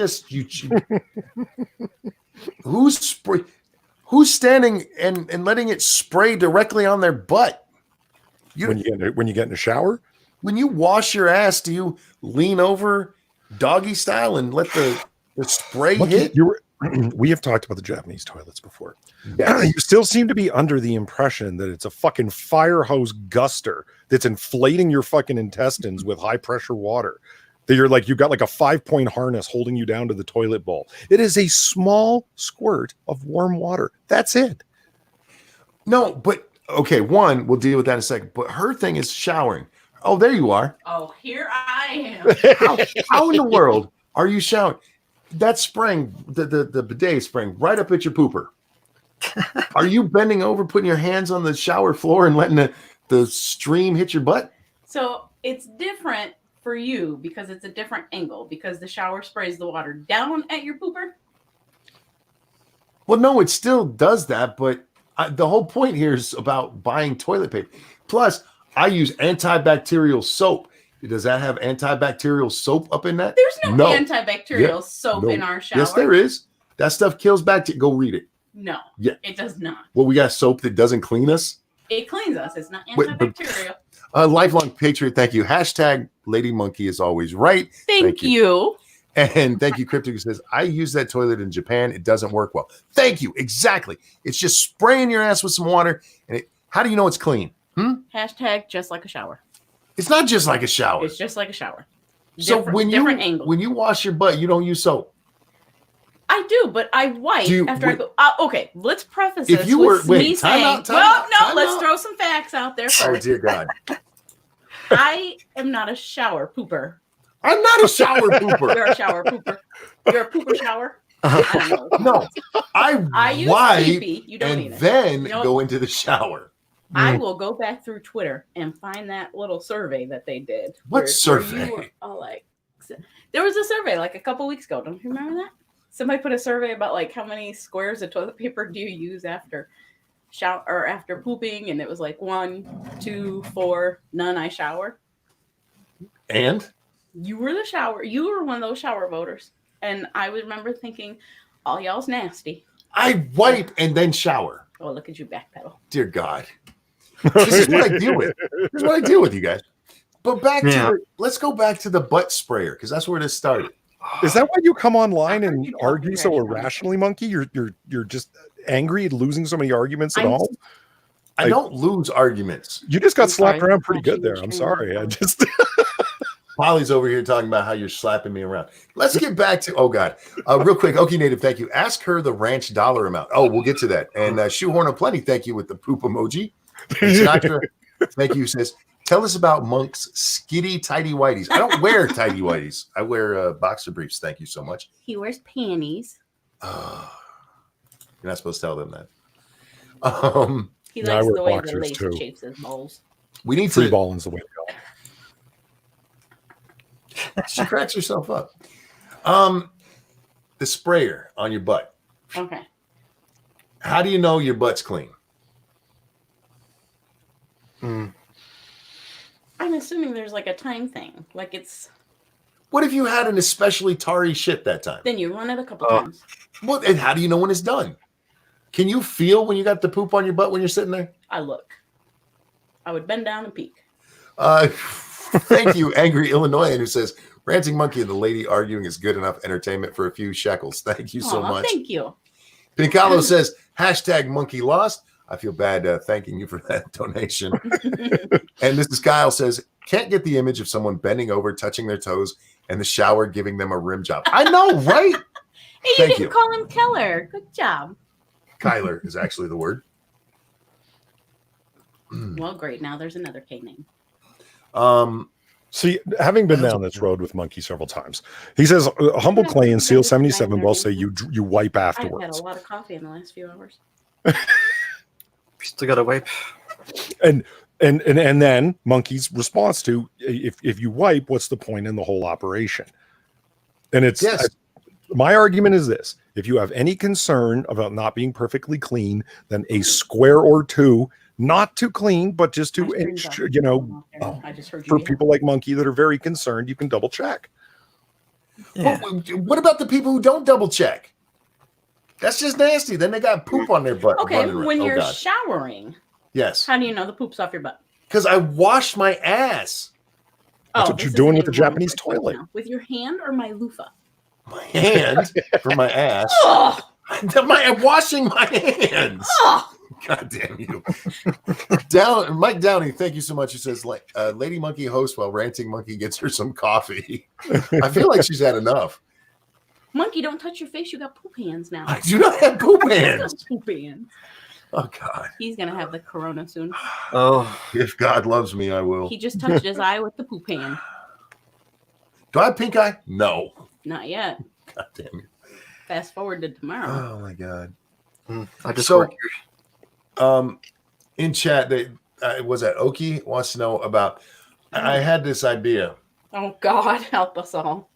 who's standing and letting it spray directly on their butt? When you get in the shower? When you wash your ass, do you lean over doggy style and let the spray hit? We have talked about the Japanese toilets before. Yes. You still seem to be under the impression that it's a fucking fire hose guster that's inflating your fucking intestines with high pressure water. That you've got like a 5-point harness holding you down to the toilet bowl. It is a small squirt of warm water. That's it. No, but okay, we'll deal with that in a second. But her thing is showering. Oh, there you are. Oh, here I am. How in the world are you showering? That's spraying, the bidet spraying right up at your pooper. Are you bending over, putting your hands on the shower floor and letting the stream hit your butt? So it's different for you because it's a different angle because the shower sprays the water down at your pooper. Well, no, it still does that, but the whole point here is about buying toilet paper. Plus, I use antibacterial soap. Does that have antibacterial soap up in that? There's no antibacterial soap in our shower. Yes, there is. That stuff kills bacteria. Go read it. No. Yeah. It does not. Well, we got soap that doesn't clean us. It cleans us. It's not antibacterial. Lifelong Patriot, thank you. Hashtag Lady Monkey is always right. Thank you. And thank you, Cryptic, who says, I use that toilet in Japan. It doesn't work well. Thank you. Exactly. It's just spraying your ass with some water. And how do you know it's clean? Hashtag just like a shower. It's not just like a shower. It's just like a shower. So when you wash your butt, you don't use soap. I do, but I wipe after I go. Okay, let's preface if this you with were me saying, let's out. throw some facts out there first. Oh, dear God. I am not a shower pooper. I'm not a shower pooper. You're a shower pooper. You're a pooper shower. I don't know. No, I use wipe pee-pee. You don't and need it. then You know go into the shower. I will go back through Twitter and find that little survey that they did. What survey? You were all like, there was a survey like a couple weeks ago. Don't you remember that? Somebody put a survey about like how many squares of toilet paper do you use after shower or after pooping, and it was like 1, 2, 4, none. I shower. And you were one of those shower voters, and I would remember thinking, all y'all's nasty. I wipe and then shower. Oh, look at you backpedal. Dear God. This is what I deal with. This is what I deal with, you guys. But let's go back to the butt sprayer, because that's where this started. Is that why you come online and argue so irrationally, Monkey? You're just angry at losing so many arguments at all? I don't lose arguments. You just got slapped around pretty good there. I'm sorry. I just Polly's over here talking about how you're slapping me around. Let's get back to real quick. Okie Native, thank you. Ask her the ranch dollar amount. Oh, we'll get to that. And Shoehorn of Plenty, thank you with the poop emoji. And Sinatra, thank you, says, tell us about Monk's skitty tidy whities. I don't wear tidy whities. I wear boxer briefs. Thank you so much. He wears panties. You're not supposed to tell them that. He likes the way the lace shapes his balls. We need free balling's the way to go. She cracks herself up. The sprayer on your butt. Okay. How do you know your butt's clean? I'm assuming there's like a time thing. Like it's. What if you had an especially tarry shit that time? Then you run it a couple times. Well, and how do you know when it's done? Can you feel when you got the poop on your butt when you're sitting there? I look. I would bend down and peek. Thank you, Angry Illinoisan, who says, Ranting Monkey and the lady arguing is good enough entertainment for a few shekels. Thank you so much. Thank you. Pincalo says, hashtag monkey lost. I feel bad thanking you for that donation. And Mrs. Kyle says, can't get the image of someone bending over, touching their toes, and the shower giving them a rim job. I know, right? Hey, you didn't call him Keller. Good job. Kyler is actually the word. Well, great. Now there's another K name. See, having been down this road with Monkey several times, he says, Humble Clay and Seal 77 will say you wipe afterwards. I've had a lot of coffee in the last few hours. Still got to wipe. And then Monkey's response to, if you wipe, what's the point in the whole operation? And it's my argument is this: if you have any concern about not being perfectly clean, then a square or two, not too clean, but just to I just heard you for people like Monkey that are very concerned, you can double check. Yeah. What about the people who don't double check? That's just nasty. Then they got poop on their butt. Okay, when you're showering, yes. How do you know the poop's off your butt? Because I washed my ass. That's what you're doing with the Japanese toilet. With your hand or my loofah? My hand for my ass. I'm washing my hands. God damn you. Mike Downey, thank you so much. He says, Lady Monkey hosts while Ranting Monkey gets her some coffee. I feel like she's had enough. Monkey, don't touch your face. You got poop hands now. I do not have poop hands. Poop hands. Oh, God. He's going to have the corona soon. Oh. If God loves me, I will. He just touched his eye with the poop hand. Do I have pink eye? No. Not yet. God damn it. Fast forward to tomorrow. Oh, my God. I just work here. In chat, was that Oki wants to know about, I had this idea. Oh, God, help us all.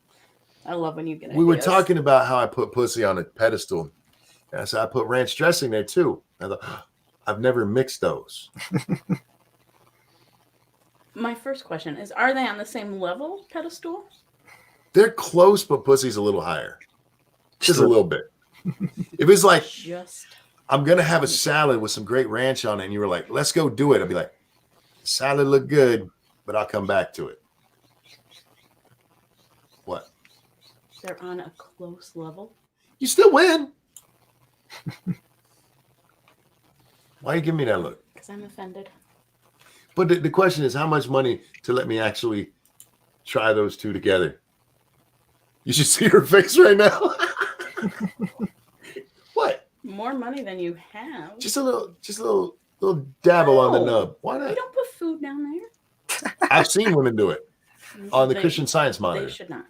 I love when you get ideas. We were talking about how I put pussy on a pedestal. And so I put ranch dressing there too. I thought, I've never mixed those. My first question is: are they on the same level pedestal? They're close, but pussy's a little higher. Just a little bit. If it's like, Just I'm going to have a salad with some great ranch on it, and you were like, let's go do it. I'd be like, salad look good, but I'll come back to it. What? they're on a close level. You still win. Why are you giving me that look? Because I'm offended. But the question is, how much money to let me actually try those two together? You should see her face right now. What? More money than you have. Just a little dabble on the No. nub. Why You not? don't put food down there. I've seen women do it on the They- Christian Science monitor. They should not.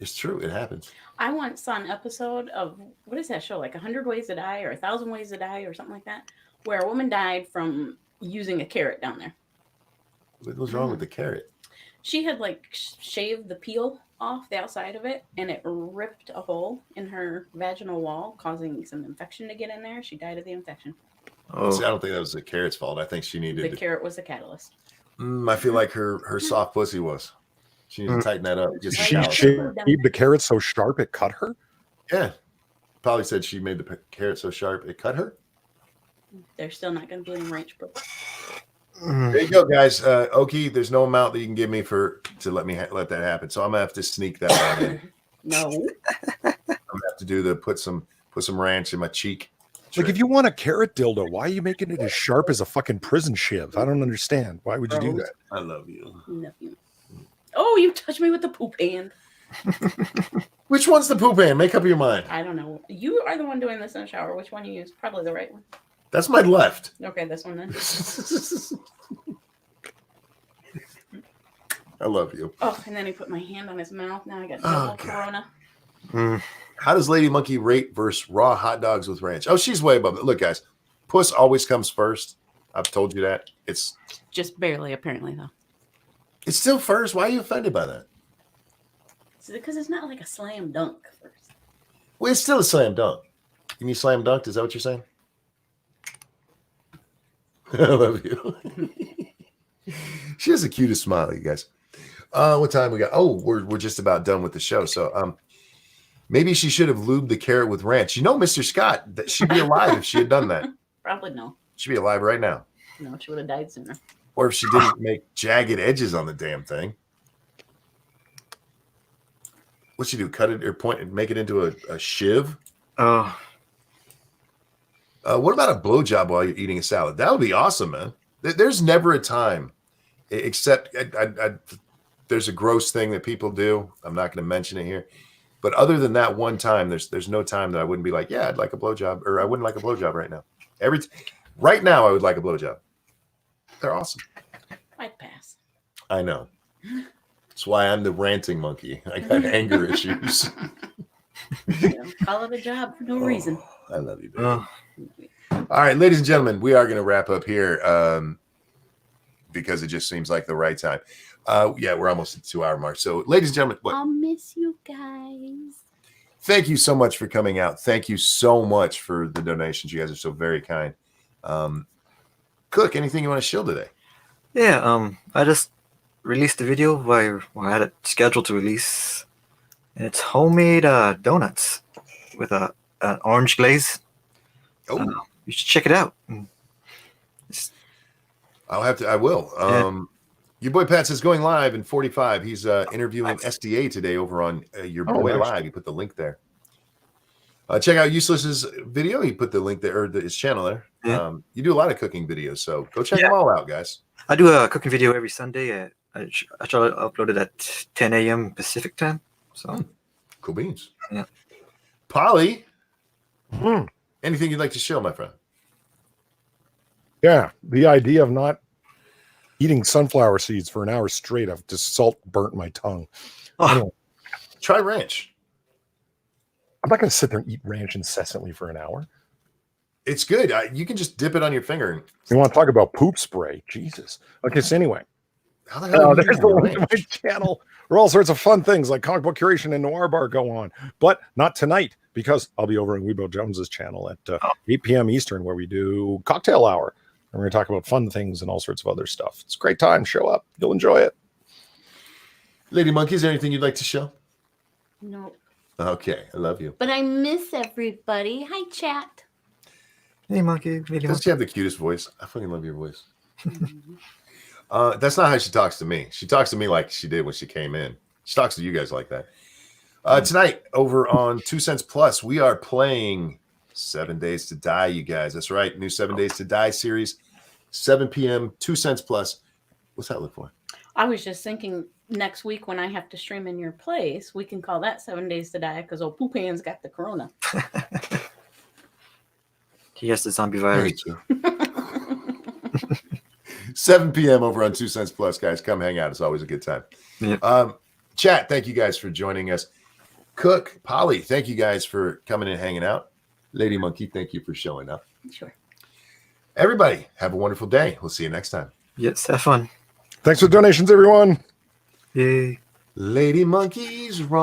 It's true. It happens. I once saw an episode of, what is that show? Like 100 Ways to Die or 1,000 Ways to Die or something like that, where a woman died from using a carrot down there. What was wrong with the carrot? She had like shaved the peel off the outside of it, and it ripped a hole in her vaginal wall, causing some infection to get in there. She died of the infection. Oh, See, I don't think that was the carrot's fault. I think she The needed. carrot was the catalyst. I feel like her soft pussy was. She needed to tighten that up. Just She Yeah. shallow. shaved the carrot so sharp it cut her. Yeah. Probably said she made the carrot so sharp it cut her. They're still not going to be in range, but There you go, guys. Oki, there's no amount that you can give me to let me let that happen. So I'm gonna have to sneak that one in. no. I'm gonna have to do the put some ranch in my cheek. Like, if you want a carrot dildo, why are you making it as sharp as a fucking prison shiv? I don't understand. Why would you do that? I love you. Nothing. Oh, you touched me with the poop hand. Which one's the poop hand? Make up your mind. I don't know. You are the one doing this in the shower. Which one you use? Probably the right one. That's my left. Okay, this one then. I love you. Oh, and then he put my hand on his mouth. Now I got Oh, double God. corona. How does Lady Monkey rate versus raw hot dogs with ranch? Oh, she's way above it. Look, guys, puss always comes first. I've told you that. It's Just barely, apparently, though. still first. Why are you offended by that? Because it's not like a slam dunk first. Well, it's still a slam dunk. You mean slam dunked? Is that what you're saying? I love you. She has the cutest smile, you guys. What time we got? Oh, we're just about done with the show. So maybe she should have lubed the carrot with ranch. You know, Mr. Scott, that she'd be alive if she had done that. Probably no. She'd be alive right now. No, she would have died sooner. Or if she didn't make jagged edges on the damn thing. What'd she do? Cut it or point and make it into a shiv? oh, What about a blowjob while you're eating a salad? That would be awesome, man. There's never a time, except there's a gross thing that people do. I'm not going to mention it here. But other than that one time, there's no time that I wouldn't be like, yeah, I'd like a blowjob, or I wouldn't like a blowjob right now. Right now, I would like a blowjob. They're awesome. I'd pass. I know. That's why I'm the ranting monkey. I got anger issues. You know, call it a job for no reason. I love you, baby. oh. All right, ladies and gentlemen, we are going to wrap up here because it just seems like the right time. Yeah, we're almost at the 2 hour mark. So, ladies and gentlemen, I'll miss you guys. thank you so much for coming out. Thank you so much for the donations. You guys are so very kind. Cook, anything you want to show today? Yeah, I just released the video where I had it scheduled to release. And it's homemade donuts with an orange glaze. Oh, You should check it out. I will. Yeah. Your boy Pat says going live in 45. He's interviewing sDay today over on Your Boy nice. Live. You put the link there. Check out Useless's video. He put the link there, or his channel there. Yeah. You do a lot of cooking videos, so go check Yeah. them all out, guys. I do a cooking video every Sunday. I try to upload it at 10 a.m. Pacific time. So Cool beans. Yeah. Polly, Hmm. anything you'd like to show, my friend? Yeah, the idea of not eating sunflower seeds for an hour straight, I've just salt burnt my tongue. Oh. Anyway, Try ranch. I'm not going to sit there and eat ranch incessantly for an hour. It's good. You can just dip it on your finger. You want to talk about poop spray? Jesus. Okay, so anyway, How the hell? There's the link to my channel where all sorts of fun things like comic book curation and Noir Bar go on, but not tonight because I'll be over in Weebo Jones's channel at 8 p.m. Eastern where we do cocktail hour. And we're going to talk about fun things and all sorts of other stuff. It's a great time. Show up. You'll enjoy it. Lady Monkey, is there anything you'd like to show? No. Okay, I love you. But I miss everybody. Hi, chat. Hey, monkey. Lady Doesn't she have the cutest voice? I fucking love your voice. That's not how she talks to me. She talks to me like she did when she came in. She talks to you guys like that. Tonight, over on 2 Cents Plus, we are playing 7 Days to Die, you guys. That's right. New 7 Days to Die series, 7 p.m., 2 Cents Plus. What's that look for? I was just thinking next week when I have to stream in your place, we can call that 7 Days to Die because old Poop Hands got the corona. He has the zombie virus. 7 p.m. over on 2 Cents Plus, guys. Come hang out. It's always a good time. Yep. Chat, thank you guys for joining us. Cook, Polly, thank you guys for coming and hanging out. Lady Monkey, thank you for showing up. Sure. Everybody, have a wonderful day. We'll see you next time. Yes, have fun. Thanks for the donations, everyone. Yay. Lady Monkey's wrong.